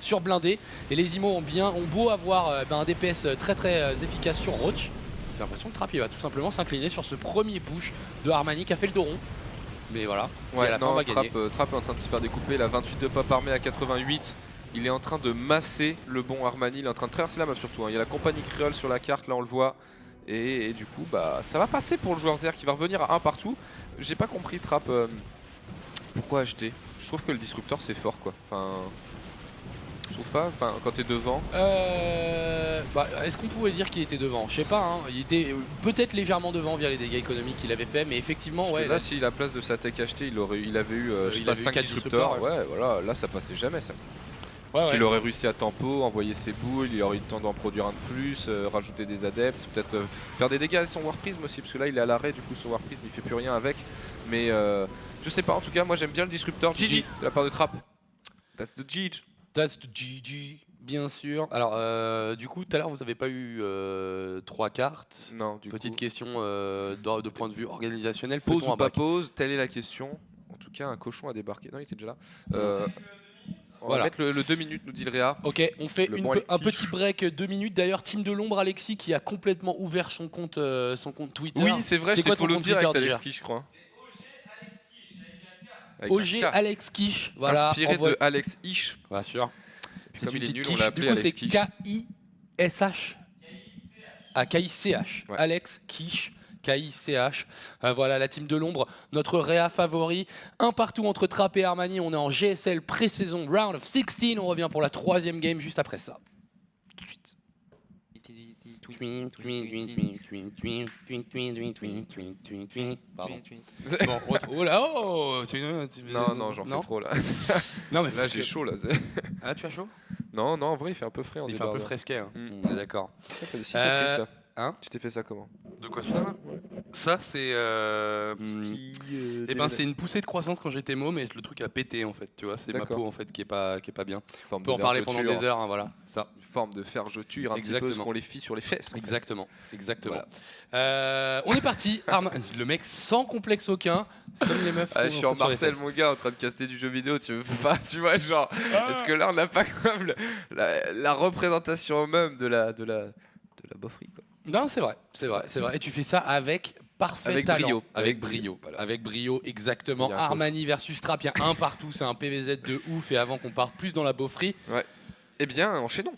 sur blindé. Et les IMO ont beau avoir un DPS très efficace sur Roach. J'ai l'impression que Trap il va tout simplement s'incliner sur ce premier push de Armani qui a fait le dos rond. Mais voilà, ouais, à la fin on va gagner. Trap est en train de se faire découper, il a 28 de pop armé à 88. Il est en train de masser le bon Armani, il est en train de traverser la map surtout. Hein. Il y a la compagnie créole sur la carte, là on le voit. Et du coup, bah, ça va passer pour le joueur Zerg qui va revenir à 1 partout. J'ai pas compris Trap, pourquoi acheter. Je trouve que le disrupteur c'est fort quoi. Enfin... Je trouve pas, enfin quand t'es devant. Est-ce qu'on pouvait dire qu'il était devant? Je sais pas, hein. Il était peut-être légèrement devant via les dégâts économiques qu'il avait fait, mais effectivement, ouais. Là, si la place de sa tech achetée, il avait eu, je sais pas, 5 disrupteurs. Ouais, voilà, là ça passait jamais ça. Il aurait réussi à tempo, envoyer ses boules, il aurait eu le temps d'en produire un de plus, rajouter des adeptes, peut-être faire des dégâts avec son War Prism aussi, parce que là il est à l'arrêt, du coup son War Prism il fait plus rien avec. Mais je sais pas, en tout cas, moi j'aime bien le disrupteur GG de la part de Trap. That's the GG. That's the GG, bien sûr. Alors, du coup, tout à l'heure vous avez pas eu 3 cartes. Non, du Petite coup. question de point de vue organisationnel. Pause ou pas pause, telle est la question. En tout cas, un cochon a débarqué. Non, il était déjà là. On va mettre le 2 minutes, nous dit le Réa. Ok, on fait un petit break 2 minutes. D'ailleurs, Team de l'ombre, Alexis qui a complètement ouvert son compte Twitter. Oui, c'est vrai, je t'ai follow direct Alex Kish, je crois. OG Alex Kish, voilà. Inspiré de Alex Ish. Bien sûr. C'est comme il est nul, quiche. on l'a appelé Alex Kish. Du coup, c'est K-I-S-H. Ah, K-I-C-H. Ouais. Alex Kish. K-I-C-H. Voilà la team de l'ombre, notre réa favori. Un partout entre Trap et Armani. On est en GSL pré-saison, round of 16. On revient pour la 3e game juste après ça. Tout de suite. Pardon. Bon, oh là, oh Non, j'en fais trop là. Non, mais là j'ai chaud là. Ah, tu as chaud? Non, en vrai il fait un peu frais. Il fait un peu fresquet, hein. On est d'accord. T'as des cicatrices là. Hein? Tu t'es fait ça comment? De quoi ça? Ça, c'est. c'est une poussée de croissance quand j'étais môme, mais le truc a pété en fait, tu vois. C'est ma peau en fait qui est pas bien. On peut en parler pendant des heures, hein, voilà. Ça. Une forme de fermeture, un petit peu ce qu'on les fit sur les fesses. Exactement. Voilà. On est parti. Le mec sans complexe aucun. C'est comme les meufs. Je suis en Marcel, mon gars, en train de caster du jeu vidéo. Tu veux pas, tu vois, genre. Est-ce que là on n'a pas comme la représentation même de la bofferie quoi. Non, c'est vrai. Et tu fais ça avec parfait talent. Avec brio. Voilà. Avec brio, exactement. Armani versus Trap, il y a un partout, c'est un PVZ de ouf. Et avant qu'on parte plus dans la beaufrie. Ouais. Eh bien, enchaînons.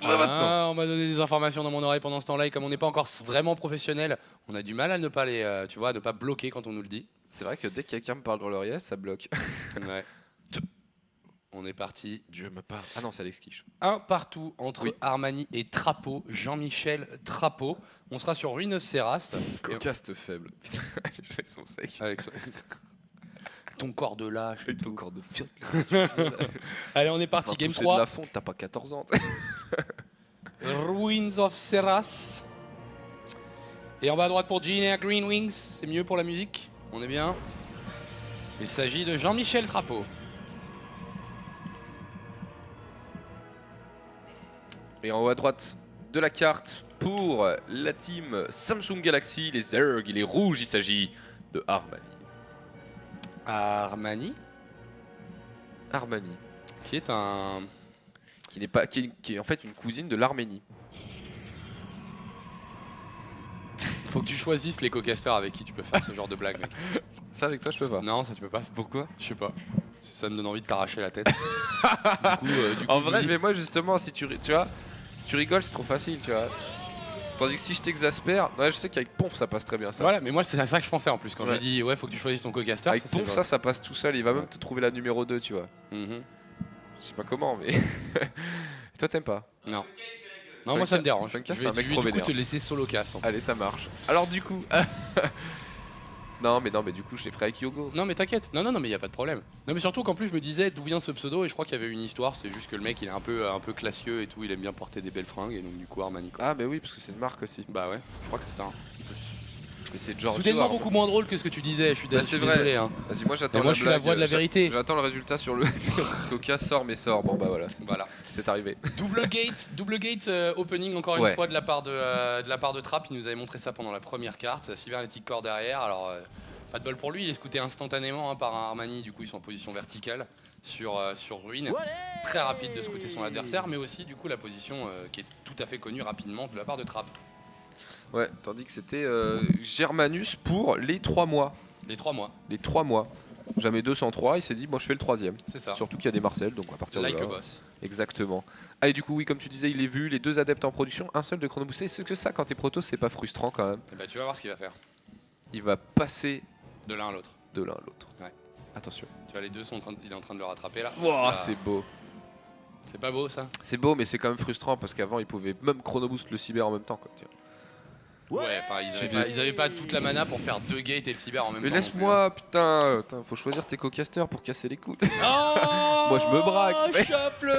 On m'a donné des informations dans mon oreille pendant ce temps-là. Et comme on n'est pas encore vraiment professionnel, on a du mal à ne pas ne pas bloquer quand on nous le dit. C'est vrai que dès que quelqu'un me parle dans l'oreille, ça bloque. Ouais. On est parti. Dieu me parle. Ah non, c'est Alex Kish. Un partout entre Armani et Trapo, Jean-Michel Trapo. On sera sur Ruin of Serras. Cocaste faible. Putain, les gens sont secs. Avec ton corps de lâche. Et ton corps de fiole. Allez, on est parti. Game 3. de la fonte, t'as pas 14 ans. Ruins of Serras. Et en bas à droite pour Gina Green Wings. C'est mieux pour la musique. On est bien. Il s'agit de Jean-Michel Trapo. Et en haut à droite de la carte, pour la team Samsung Galaxy, les Zerg, il est rouge, il s'agit de Armani. Armani. Qui est un... Qui est en fait une cousine de l'Arménie. Faut que tu choisisses les co-casters avec qui tu peux faire ce genre de blague, mec. Ça avec toi je peux pas. Non, ça tu peux pas. Pourquoi? Je sais pas. Ça me donne envie de t'arracher la tête. du coup, en vrai, mais moi justement, si tu rigoles, c'est trop facile, tu vois. Tandis que si je t'exaspère, ouais, je sais qu'avec Ponf ça passe très bien ça. Voilà, mais moi c'est à ça que je pensais en plus quand j'ai dit faut que tu choisisses ton co-caster. Avec Ponf ça passe tout seul, il va même te trouver la numéro 2, tu vois. Je sais pas comment, mais. Et toi t'aimes pas? Non. Non, moi ça me dérange. Je vais du coup te laisser solo cast. En fait. Allez, ça marche. Alors du coup. non, mais du coup je les ferai avec Yogo. Non, mais t'inquiète. Non, mais y a pas de problème. Non, mais surtout qu'en plus je me disais d'où vient ce pseudo et je crois qu'il y avait une histoire. C'est juste que le mec il est un peu classieux et tout. Il aime bien porter des belles fringues et donc du coup Armani. Ah, bah oui, parce que c'est une marque aussi. Bah ouais, je crois que c'est ça. C'est soudainement beaucoup moins drôle que ce que tu disais. Je suis désolé. Hein. Vas-y, moi j'attends. Moi je suis la voix de la vérité. J'attends le résultat sur le. Coca sort mais sort. Bon bah voilà. C'est arrivé. Double gate opening encore une fois de la part de Trap. Il nous avait montré ça pendant la première carte. Cybernetic Core derrière. Alors pas de bol pour lui. Il est scouté instantanément par un Armani. Du coup ils sont en position verticale sur Ruin. Très rapide de scouter son adversaire, mais aussi du coup la position qui est tout à fait connue rapidement de la part de Trap. Ouais, tandis que c'était Germanus pour les 3 mois. Les 3 mois. Les 3 mois. Jamais 203, il s'est dit bon je fais le 3ème. C'est ça. Surtout qu'il y a des Marcel, donc à partir de là. Like a boss. Exactement. Ah et du coup oui, comme tu disais, il est vu, les 2 adeptes en production, un seul de chrono boosté. C'est que ça quand t'es proto, c'est pas frustrant quand même. Et bah tu vas voir ce qu'il va faire. Il va passer de l'un à l'autre. De l'un à l'autre. Ouais. Attention. Tu vois les deux il est en train de le rattraper là. Wow, c'est beau. C'est pas beau ça? C'est beau, mais c'est quand même frustrant parce qu'avant ils pouvaient même chrono boost le cyber en même temps. Quoi, ouais, enfin ils avaient pas toute la mana pour faire 2 gates et le cyber en même temps. Mais laisse-moi, putain, faut choisir tes co-casters pour casser les coudes. Oh moi je me braque. Chope-le.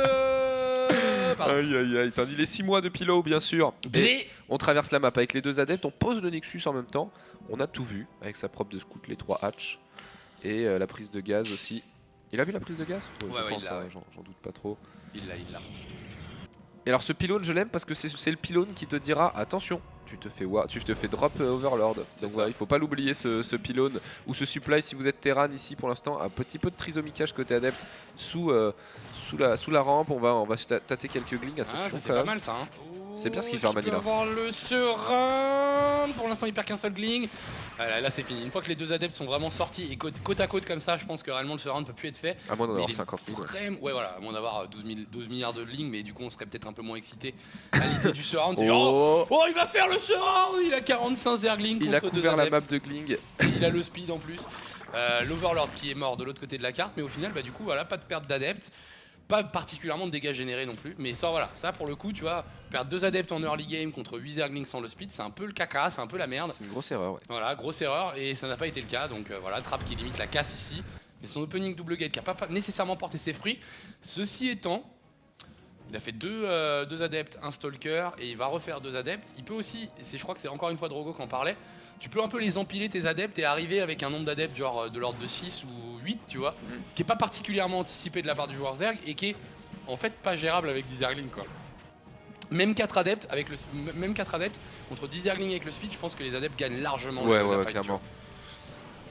Aïe aïe aïe, t'as dit les 6 mois de pilote bien sûr. Et on traverse la map avec les 2 adeptes, on pose le Nexus en même temps. On a tout vu avec sa propre de scout, les 3 hatch. Et la prise de gaz aussi. Il a vu la prise de gaz? Ouais, il l'a. J'en doute pas trop. Il l'a. Et alors ce pylône je l'aime parce que c'est le pylône qui te dira attention, tu te fais drop Overlord. Donc voilà, il faut pas l'oublier ce pylône ou ce supply si vous êtes Terran ici pour l'instant. Un petit peu de trisomicage côté adepte sous la rampe. On va tâter quelques glings. Ah, ça c'est pas mal ça. Hein. C'est bien ce qu'il fait Armani là. avoir le serein. Pour l'instant il perd qu'un seul gling. Là c'est fini. Une fois que les 2 adeptes sont vraiment sortis et côte à côte comme ça, je pense que réellement le serein ne peut plus être fait. À moins d'en avoir 50 000. Ouais voilà, à moins d'avoir 12 milliards de glings, mais du coup on serait peut-être un peu moins excité à l'idée du serein. Oh il va faire le serein. Il a 45 zerglings contre 2 adeptes. Il a couvert la map de gling. Il a le speed en plus. L'Overlord qui est mort de l'autre côté de la carte, mais au final du coup voilà, pas de perte d'adeptes. Pas particulièrement de dégâts générés non plus, mais ça voilà, ça pour le coup tu vois, perdre 2 adeptes en early game contre 8 zerglings sans le speed, c'est un peu le caca, c'est un peu la merde. C'est une grosse erreur, ouais. Voilà, grosse erreur, et ça n'a pas été le cas, donc voilà, Trap qui limite la casse ici, mais son opening double gate qui n'a pas nécessairement porté ses fruits. Ceci étant, il a fait 2 adeptes, un stalker, et il va refaire 2 adeptes. Il peut aussi, je crois que c'est encore une fois Drogo qui en parlait, tu peux un peu les empiler tes adeptes et arriver avec un nombre d'adeptes genre de l'ordre de 6 ou 8, tu vois, qui est pas particulièrement anticipé de la part du joueur Zerg et qui est en fait pas gérable avec 10 Zerglings quoi. Même 4 adeptes contre 10 Zerglings avec le speed, je pense que les adeptes gagnent largement la fight, clairement.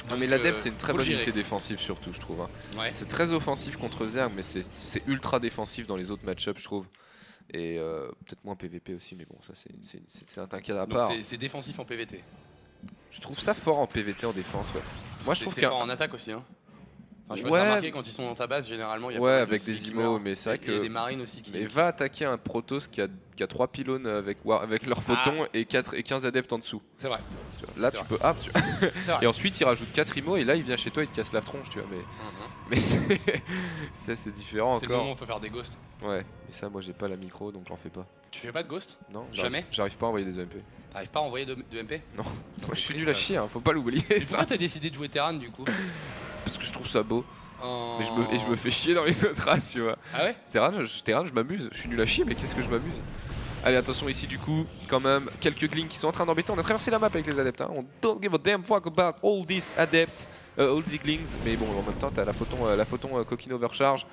Non mais l'adept c'est une très bonne unité défensive surtout je trouve. Hein. Ouais. C'est très offensif contre Zerg mais c'est ultra défensif dans les autres match-ups je trouve. Et peut-être moins PVP aussi mais bon ça c'est un cas à part. C'est défensif en PVT. Je trouve ça fort en PVT en défense ouais. Moi je trouve c'est fort en attaque aussi hein. Enfin, je peux remarquer quand ils sont dans ta base généralement il y a avec des IMO mais c'est vrai que il y a des marines aussi qui. Mais va attaquer un Protoss qui a 3 pylônes avec leur photon et 15 adeptes en dessous. C'est vrai. Là tu peux tu vois. Et ensuite il rajoute 4 IMO et là il vient chez toi il te casse la tronche tu vois mais c'est différent encore. C'est le moment où il faut faire des ghosts. Ouais, et ça moi j'ai pas la micro donc j'en fais pas. Tu fais pas de ghost? Non, jamais. J'arrive pas à envoyer des MP. T'arrives pas à envoyer de MP? Non, moi je suis nul à chier, hein, faut pas l'oublier. Pourquoi t'as décidé de jouer Terran du coup? Parce que je trouve ça beau. Et je me fais chier dans les autres races, tu vois. Ah ouais? Terran, je m'amuse. Je suis nul à chier, mais qu'est-ce que je m'amuse. Allez, attention ici du coup, quand même, quelques glings qui sont en train d'embêter. On a traversé la map avec les adeptes. Hein. On don't give a damn fuck about all these adepts. All the glings, mais bon en même temps t'as la photon coquine overcharge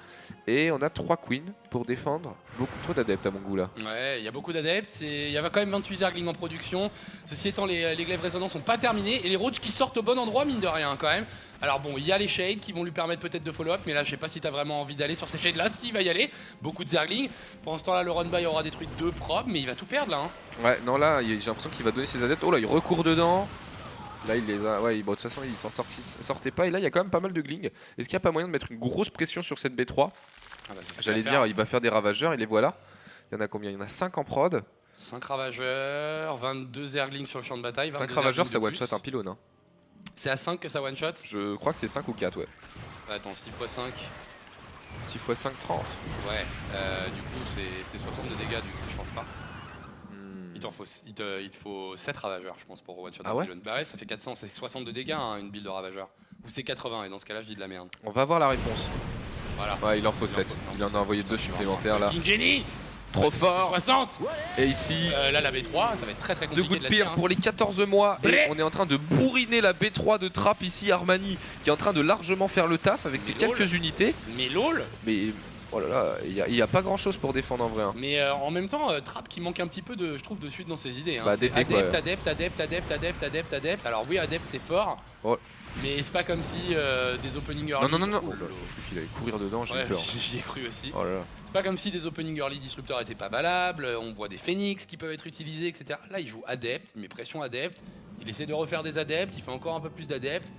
et on a 3 queens pour défendre beaucoup trop d'adeptes à mon goût là. Ouais, il y a beaucoup d'adeptes, il y avait quand même 28 zerglings en production. Ceci étant les glaives résonants sont pas terminés et les roaches qui sortent au bon endroit mine de rien quand même. Alors bon, il y a les shades qui vont lui permettre peut-être de follow up, mais là je sais pas si t'as vraiment envie d'aller sur ces shades là, s'il va y aller. Beaucoup de zerglings. Pendant ce temps là le run by aura détruit 2 probes, mais il va tout perdre là. Hein. Ouais, non là j'ai l'impression qu'il va donner ses adeptes. Oh là il recourt dedans. Là il les a, ouais bon, de toute façon il s'en sortait pas et là il y a quand même pas mal de glings. Est-ce qu'il n'y a pas moyen de mettre une grosse pression sur cette B3? J'allais dire il va faire des ravageurs et les voilà. Il y en a combien? Il y en a 5 en prod. 5 ravageurs, 22 zerglings sur le champ de bataille. 5 ravageurs ça one shot un pylône hein. C'est à 5 que ça one shot? Je crois que c'est 5 ou 4 ouais. Attends 6 x 5. 6 x 5 30. Ouais, du coup c'est 60 de dégâts du coup je pense pas. Il te faut 7 ravageurs je pense pour one shot un pylône. Bah ouais ça fait 400, c'est 60 de dégâts hein, une build de ravageur. Ou c'est 80 et dans ce cas là je dis de la merde. On va voir la réponse. Voilà. Ouais il en faut 7. Il en a envoyé 2 supplémentaires là. King Jenny trop fort. 60. Et ici là la B3 ça va être très compliqué. 2 goûts de pire pour les 14 mois et on est en train de bourriner la B3 de Trap ici. Armani qui est en train de largement faire le taf avec ses quelques unités. Mais lol. Mais oh là là, il y a pas grand chose pour défendre en vrai. Hein. Mais en même temps, Trap qui manque un petit peu de, je trouve, de suite dans ses idées. Hein. Bah, Adepte. Alors oui, adepte c'est fort. Oh. Mais c'est pas comme si des opening early. Non. Oh, il allait courir dedans, j'ai peur. J'y ai cru aussi. Oh là là. C'est pas comme si des opening early disrupteurs étaient pas valables. On voit des phoenix qui peuvent être utilisés, etc. Là, il joue adepte, il met pression adepte. Il essaie de refaire des adeptes, il fait encore un peu plus d'adeptes.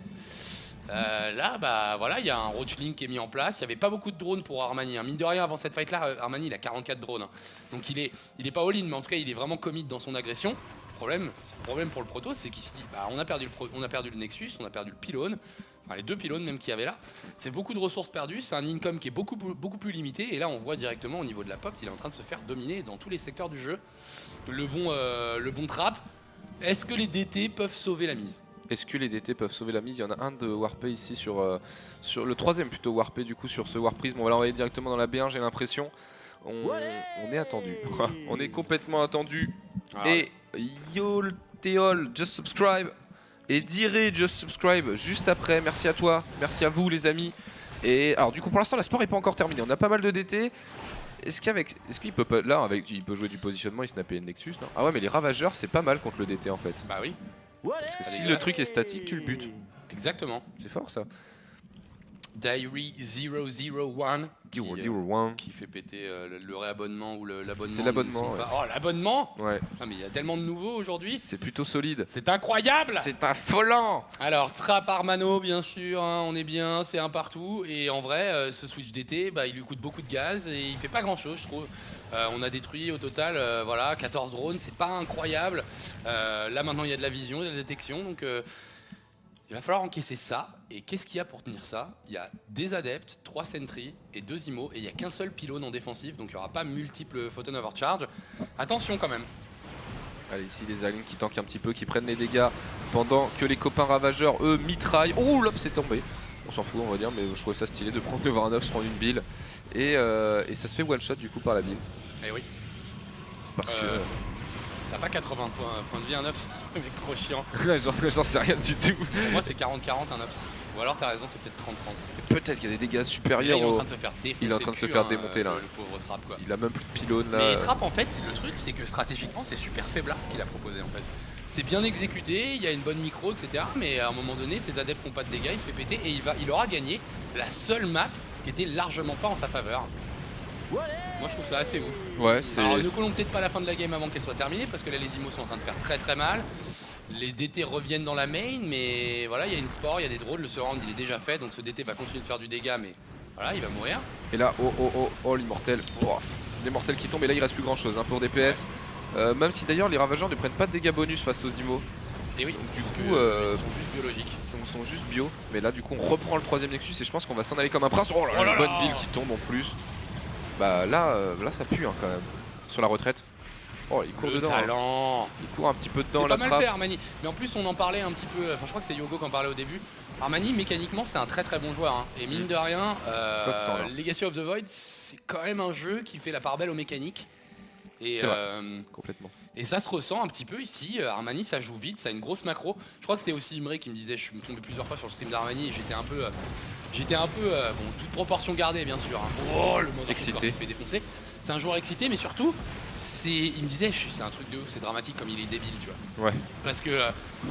Là, bah voilà, il y a un Roachling qui est mis en place. Il n'y avait pas beaucoup de drones pour Armani. Mine de rien, avant cette fight-là, Armani il a 44 drones. Donc il est pas all-in, mais en tout cas il est vraiment commit dans son agression. Le problème pour le Protoss, c'est qu'ici, bah, on a perdu le Nexus, on a perdu le pylône. Enfin, les 2 pylônes même qu'il y avait là. C'est beaucoup de ressources perdues, c'est un income qui est beaucoup plus limité. Et là, on voit directement au niveau de la pop, il est en train de se faire dominer dans tous les secteurs du jeu. Le bon trap. Est-ce que les DT peuvent sauver la mise? Est-ce que les DT peuvent sauver la mise? Il y en a un de warpé ici sur le 3ème plutôt warpé du coup sur ce Warprism. On va l'envoyer directement dans la B1, j'ai l'impression. On est attendu. On est complètement attendu. Et Yolteol, just subscribe. Et Diré, just subscribe juste après. Merci à toi, merci à vous les amis. Et alors du coup pour l'instant la sport n'est pas encore terminée. On a pas mal de DT. Est-ce qu'il peut pas, là il peut jouer du positionnement et snapper le Nexus, non? Ah ouais mais les ravageurs c'est pas mal contre le DT en fait. Bah oui. Parce que si le truc est statique, tu le butes. Exactement. C'est fort ça. Diary 001 qui fait péter le réabonnement ou l'abonnement. C'est l'abonnement. Ouais. Oh l'abonnement. Ouais. Ah, mais il y a tellement de nouveaux aujourd'hui. C'est plutôt solide. C'est incroyable. C'est affolant. Alors Trap Armano bien sûr, hein, on est bien, c'est un partout. Et en vrai, ce switch d'été, bah, il lui coûte beaucoup de gaz et il fait pas grand chose je trouve. On a détruit au total voilà, 14 drones, c'est pas incroyable. Là maintenant il y a de la vision, de la détection, donc il va falloir encaisser ça. Et qu'est-ce qu'il y a pour tenir ça? Il y a des adeptes, 3 sentries et 2 IMO, et il n'y a qu'un seul pylône en défensif, donc il n'y aura pas multiples photon overcharge. Attention quand même. Allez, ici les aliens qui tankent un petit peu, qui prennent les dégâts pendant que les copains ravageurs eux mitraillent. Oh l'op c'est tombé. On s'en fout on va dire, mais je trouvais ça stylé de prendre over un 9, se prendre une bille. Et ça se fait one shot du coup par la bille. Eh oui. Parce que... Ça n'a pas 80 points de vie un ops, le mec trop chiant. J'en sais rien du tout. Pour moi c'est 40-40 un ops. Ou alors t'as raison, c'est peut-être 30-30. Peut-être qu'il y a des dégâts supérieurs. Là, il est en train de se faire défoncer. Il est en train de se faire démonter là. Le pauvre Trap quoi. Il a même plus de pylône là. Mais Trap en fait, le truc c'est que stratégiquement c'est super faiblard ce qu'il a proposé en fait. C'est bien exécuté, il y a une bonne micro, etc. Mais à un moment donné, ses adeptes font pas de dégâts, il se fait péter et il aura gagné la seule map qui était largement pas en sa faveur. Moi je trouve ça assez ouf. Ouais, alors ne collons peut-être pas la fin de la game avant qu'elle soit terminée parce que là les IMO sont en train de faire très mal. Les DT reviennent dans la main mais voilà il y a une sport, il y a des drones, le surround il est déjà fait donc ce DT va continuer de faire du dégât mais voilà il va mourir. Et là oh l'immortel, l'immortel qui tombe et là il reste plus grand chose hein, pour DPS. Même si d'ailleurs les ravageurs ne prennent pas de dégâts bonus face aux IMO. Et oui, donc, du coup ils sont juste biologiques. Ils sont juste bio mais là du coup on reprend le 3ème Nexus et je pense qu'on va s'en aller comme un prince. Oh là là, une bonne build qui tombe en plus. Bah là ça pue hein, quand même. Sur la retraite. Oh il court dedans. Talent. Hein. Il court un petit peu dedans la trappe. C'est pas mal fait Armani. Mais en plus on en parlait un petit peu, enfin je crois que c'est Yogo qui en parlait au début. Armani mécaniquement c'est un très bon joueur hein. Et mine de rien, Legacy of the Void c'est quand même un jeu qui fait la part belle aux mécaniques. Et complètement. Et ça se ressent un petit peu ici, Armani ça joue vite, ça a une grosse macro. Je crois que c'était aussi Imre qui me disait, je suis tombé plusieurs fois sur le stream d'Armani et j'étais un peu, bon, toute proportion gardée bien sûr. Hein. Oh le mode excité, qui se fait défoncer. C'est un joueur excité mais surtout, il me disait, c'est un truc de ouf, c'est dramatique comme il est débile tu vois. Ouais. Parce que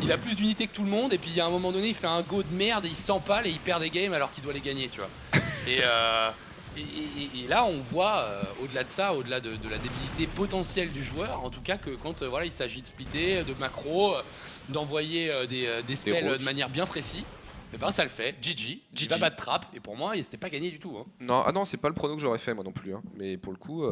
il a plus d'unités que tout le monde et puis il y a un moment donné il fait un go de merde et il s'empale et il perd des games alors qu'il doit les gagner tu vois. Et là on voit au-delà de ça, au-delà de la débilité potentielle du joueur, en tout cas que quand voilà, il s'agit de splitter, de macro, d'envoyer des spells de manière bien précise, et ben ça le fait, GG, il va battre Trap, et pour moi c'était pas gagné du tout. Hein. Non, non c'est pas le prono que j'aurais fait moi non plus, hein. Mais pour le coup,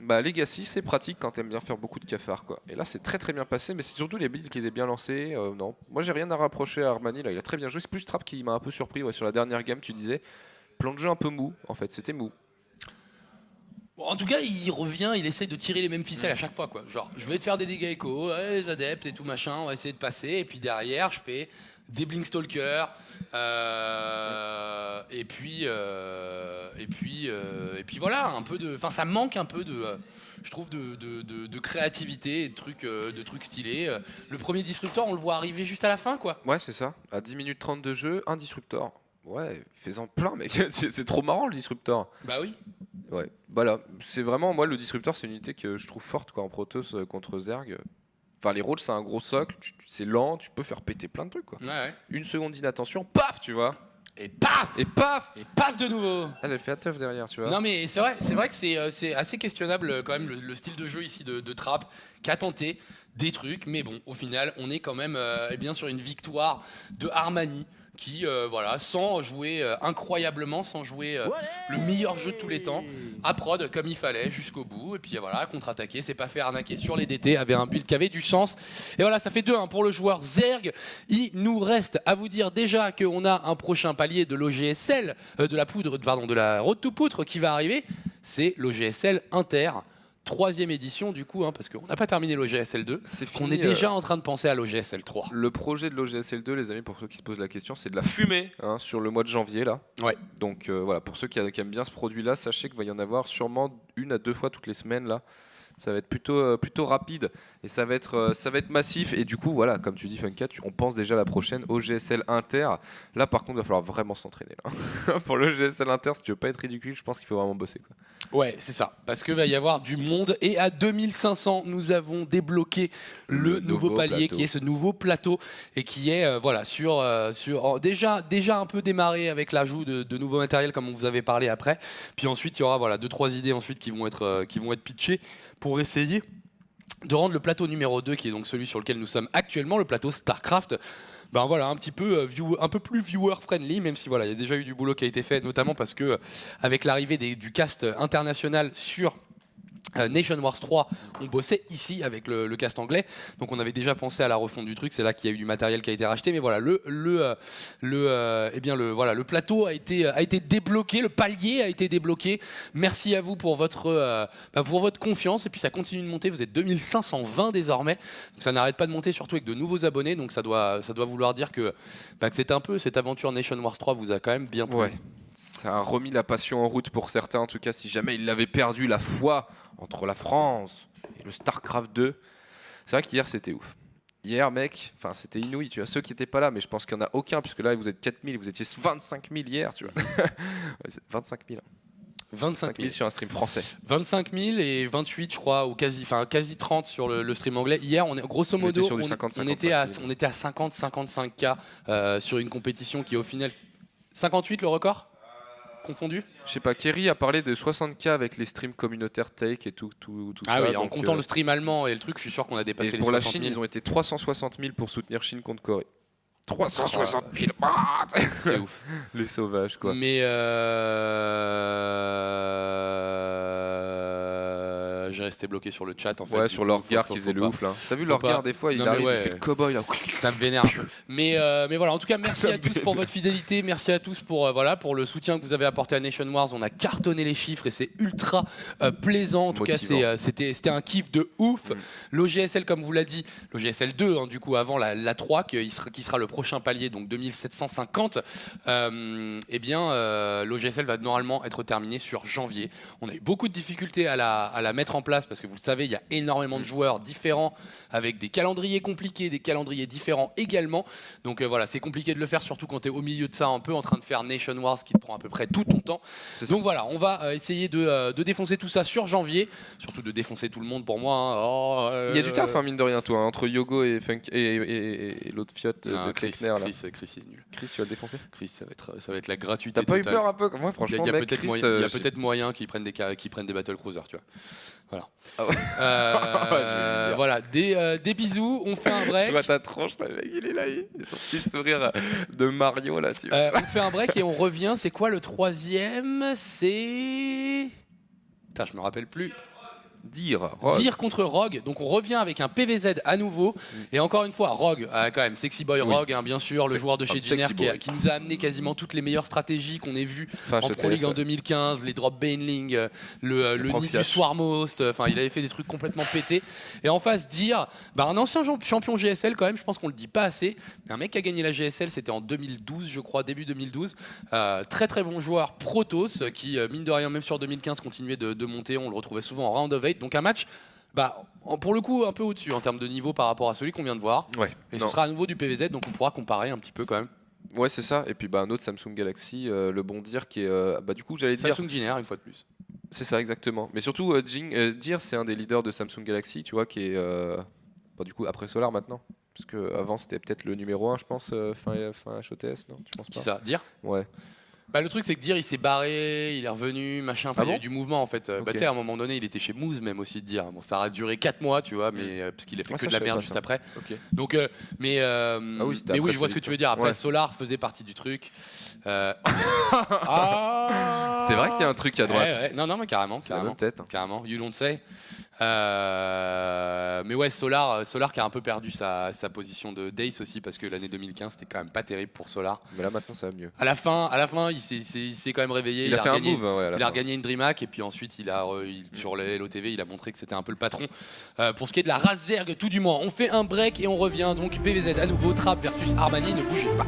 Legacy c'est pratique quand t'aimes bien faire beaucoup de cafards quoi. Et là c'est très bien passé, mais c'est surtout les builds qui étaient bien lancés, non. Moi j'ai rien à rapprocher à Armani, là il a très bien joué, c'est plus Trap qui m'a un peu surpris sur la dernière game tu disais. Plan de jeu un peu mou, en fait, c'était mou. Bon, en tout cas, il revient, il essaye de tirer les mêmes ficelles à chaque fois, quoi. Genre, je vais te faire des dégâts écho, les adeptes et tout machin, on va essayer de passer. Et puis derrière, je fais des Blinkstalker, et puis voilà, un peu de, enfin, ça manque un peu de, je trouve, de créativité, et de trucs stylés. Le premier disruptor, on le voit arriver juste à la fin, quoi. Ouais, c'est ça. À 10 minutes 30 de jeu, un disruptor. Ouais, fais-en plein mec, c'est trop marrant le disruptor. Bah oui. Ouais, voilà, c'est vraiment, moi le disruptor c'est une unité que je trouve forte quoi, en Protoss contre Zerg. Enfin les rolls c'est un gros socle, c'est lent, tu peux faire péter plein de trucs quoi. Ouais. Une seconde d'inattention, paf tu vois. Et paf. Et paf. Et paf de nouveau. Elle fait la teuf derrière tu vois. Non mais c'est vrai que c'est assez questionnable quand même le style de jeu ici de Trap qui a tenté des trucs, mais bon au final on est quand même bien sur une victoire de Armani. qui, voilà, sans jouer incroyablement, sans jouer le meilleur jeu de tous les temps, à prod comme il fallait jusqu'au bout. Et puis voilà, contre-attaquer, c'est pas fait arnaquer sur les DT, avait un build qui avait du sens. Et voilà, ça fait 2-1 pour le joueur Zerg. Il nous reste à vous dire déjà qu'on a un prochain palier de l'OGSL, de la Road to Poutre qui va arriver. C'est l'OGSL Inter. 3e édition du coup, parce qu'on n'a pas terminé l'OGSL 2, on est déjà en train de penser à l'OGSL 3. Le projet de l'OGSL 2, les amis, pour ceux qui se posent la question, c'est de la fumée sur le mois de janvier là. Ouais. Donc voilà, pour ceux qui aiment bien ce produit-là, sachez qu'il va y en avoir sûrement 1 à 2 fois toutes les semaines là. Ça va être plutôt rapide et ça va être massif. Et du coup, voilà, comme tu dis, Funka, on pense déjà à la prochaine OGSL Inter. Là, par contre, il va falloir vraiment s'entraîner. Pour l'OGSL Inter, si tu veux pas être ridicule, je pense qu'il faut vraiment bosser, quoi. Ouais, c'est ça. Parce qu'il va y avoir du monde. Et à 2500, nous avons débloqué le nouveau palier, qui est ce nouveau plateau. Et qui est déjà un peu démarré avec l'ajout de nouveaux matériels, comme on vous avait parlé après. Puis ensuite, il y aura 2-3 idées ensuite qui vont être pitchées pour essayer de rendre le plateau numéro 2, qui est donc celui sur lequel nous sommes actuellement, le plateau StarCraft, un petit peu un peu plus viewer friendly, même si voilà, il y a déjà eu du boulot qui a été fait, notamment parce que avec l'arrivée du cast international sur Nation Wars 3, on bossait ici avec le cast anglais, donc on avait déjà pensé à la refonte du truc. C'est là qu'il y a eu du matériel qui a été racheté, mais voilà, le plateau a été débloqué, le palier a été débloqué. Merci à vous pour votre confiance, et puis ça continue de monter. Vous êtes 2520 désormais, donc ça n'arrête pas de monter, surtout avec de nouveaux abonnés, donc ça doit vouloir dire que c'est un peu cette aventure Nation Wars 3 vous a quand même bien plu. Ouais. Ça a remis la passion en route pour certains, en tout cas, si jamais ils l'avaient perdu, la foi entre la France et le StarCraft 2. C'est vrai qu'hier, c'était ouf. Hier, mec, c'était inouï, tu vois, ceux qui n'étaient pas là, mais je pense qu'il n'y en a aucun, puisque là, vous êtes 4000, vous étiez 25 000 hier, tu vois. 25 000. 25 000 sur un stream français. 25 000 et 28, je crois, ou quasi 30 sur le stream anglais. Hier, grosso modo, on était à 50-55K sur une compétition qui, au final, 58 le record confondu. Je sais pas, Kerry a parlé de 60K avec les streams communautaires Take et tout ça. Ah oui, en comptant le stream allemand et le truc, je suis sûr qu'on a dépassé les 60 000. Pour la Chine, ils ont été 360 000 pour soutenir Chine contre Corée. 360 000. C'est ouf. Les sauvages, quoi. Mais j'ai resté bloqué sur le chat en fait. Ouais, sur leur regard qui faisait le ouf là. T'as vu leur regard des fois, il arrive, il fait le cowboy là. Ça me vénère un peu. Mais voilà, en tout cas, merci à tous pour votre fidélité, merci à tous pour le soutien que vous avez apporté à Nation Wars. On a cartonné les chiffres et c'est ultra plaisant. En tout cas, c'était un kiff de ouf. L'OGSL, comme vous l'a dit, l'OGSL 2, du coup, avant la 3, qui sera le prochain palier, donc 2750. L'OGSL va normalement être terminé sur janvier. On a eu beaucoup de difficultés à la mettre en place parce que vous le savez, il y a énormément de joueurs différents avec des calendriers compliqués, des calendriers différents également. Donc voilà, c'est compliqué de le faire, surtout quand tu es au milieu de ça, un peu en train de faire Nation Wars qui te prend à peu près tout ton temps. Donc voilà, on va essayer de défoncer tout ça sur janvier, surtout de défoncer tout le monde pour moi. Il y a du taf, mine de rien, toi, entre Yogo et Funk et l'autre Fiat de Chris est nul. Chris, tu vas le défoncer. Chris, ça va être la gratuité. T'as pas totale. Eu peur un peu? Moi, franchement, il y a peut-être moyen qu'ils prennent des battle cruisers, tu vois. Voilà. Ah ouais. Voilà, des bisous, on fait un break. Tu vois ta tronche, il est là, il est son petit sourire de Mario là. On fait un break et on revient. C'est quoi le troisième? C'est... Putain, je me rappelle plus. Dire contre Rogue. Donc on revient avec un PVZ à nouveau. Et encore une fois, Rogue, quand même, Sexy Boy Rogue, bien sûr, le joueur de chez Jiner qui nous a amené quasiment toutes les meilleures stratégies qu'on ait vues en Pro League en 2015, les drop Baneling, le nid du Swarmost, il avait fait des trucs complètement pétés. Et en face, Dire, un ancien champion GSL quand même, je pense qu'on le dit pas assez, mais un mec qui a gagné la GSL, c'était en 2012, je crois, début 2012. Très très bon joueur, Protoss, qui mine de rien, même sur 2015, continuait de monter, on le retrouvait souvent en round of 8. Donc un match, pour le coup, un peu au-dessus en termes de niveau par rapport à celui qu'on vient de voir. Ouais. Et ce sera à nouveau du PVZ, donc on pourra comparer un petit peu quand même. Ouais, c'est ça. Et puis un autre Samsung Galaxy, le bon Dire qui est... du coup, j'allais dire... Samsung Jiner, une fois de plus. C'est ça, exactement. Mais surtout, Dire, c'est un des leaders de Samsung Galaxy, tu vois, qui est... du coup, après Solar maintenant. Parce qu'avant, c'était peut-être le numéro 1, je pense, fin HOTS, non? Tu penses pas? Qui ça? Dire? Ouais. Bah, le truc c'est que Dir il s'est barré, il est revenu, machin, il y a eu du mouvement en fait. Bah, tu sais, à un moment donné il était chez Moose même aussi de Dir. Bon, ça a duré 4 mois, tu vois, mais parce qu'il a fait que de la merde juste après. Donc, mais oui, je vois ce que tu veux dire. Après, Solar faisait partie du truc. C'est vrai qu'il y a un truc à droite. Non, mais carrément. Carrément. You don't say. Mais ouais, Solar qui a un peu perdu sa position de Dace aussi parce que l'année 2015 c'était quand même pas terrible pour Solar. Mais là maintenant ça va mieux. À la fin, il s'est quand même réveillé. Il a fait un move. Il a regagné une DreamHack et puis ensuite sur l'LOTV il a montré que c'était un peu le patron. Pour ce qui est de la race Zerg, tout du moins, on fait un break et on revient. Donc PVZ à nouveau, Trap versus Armani, ne bougez pas.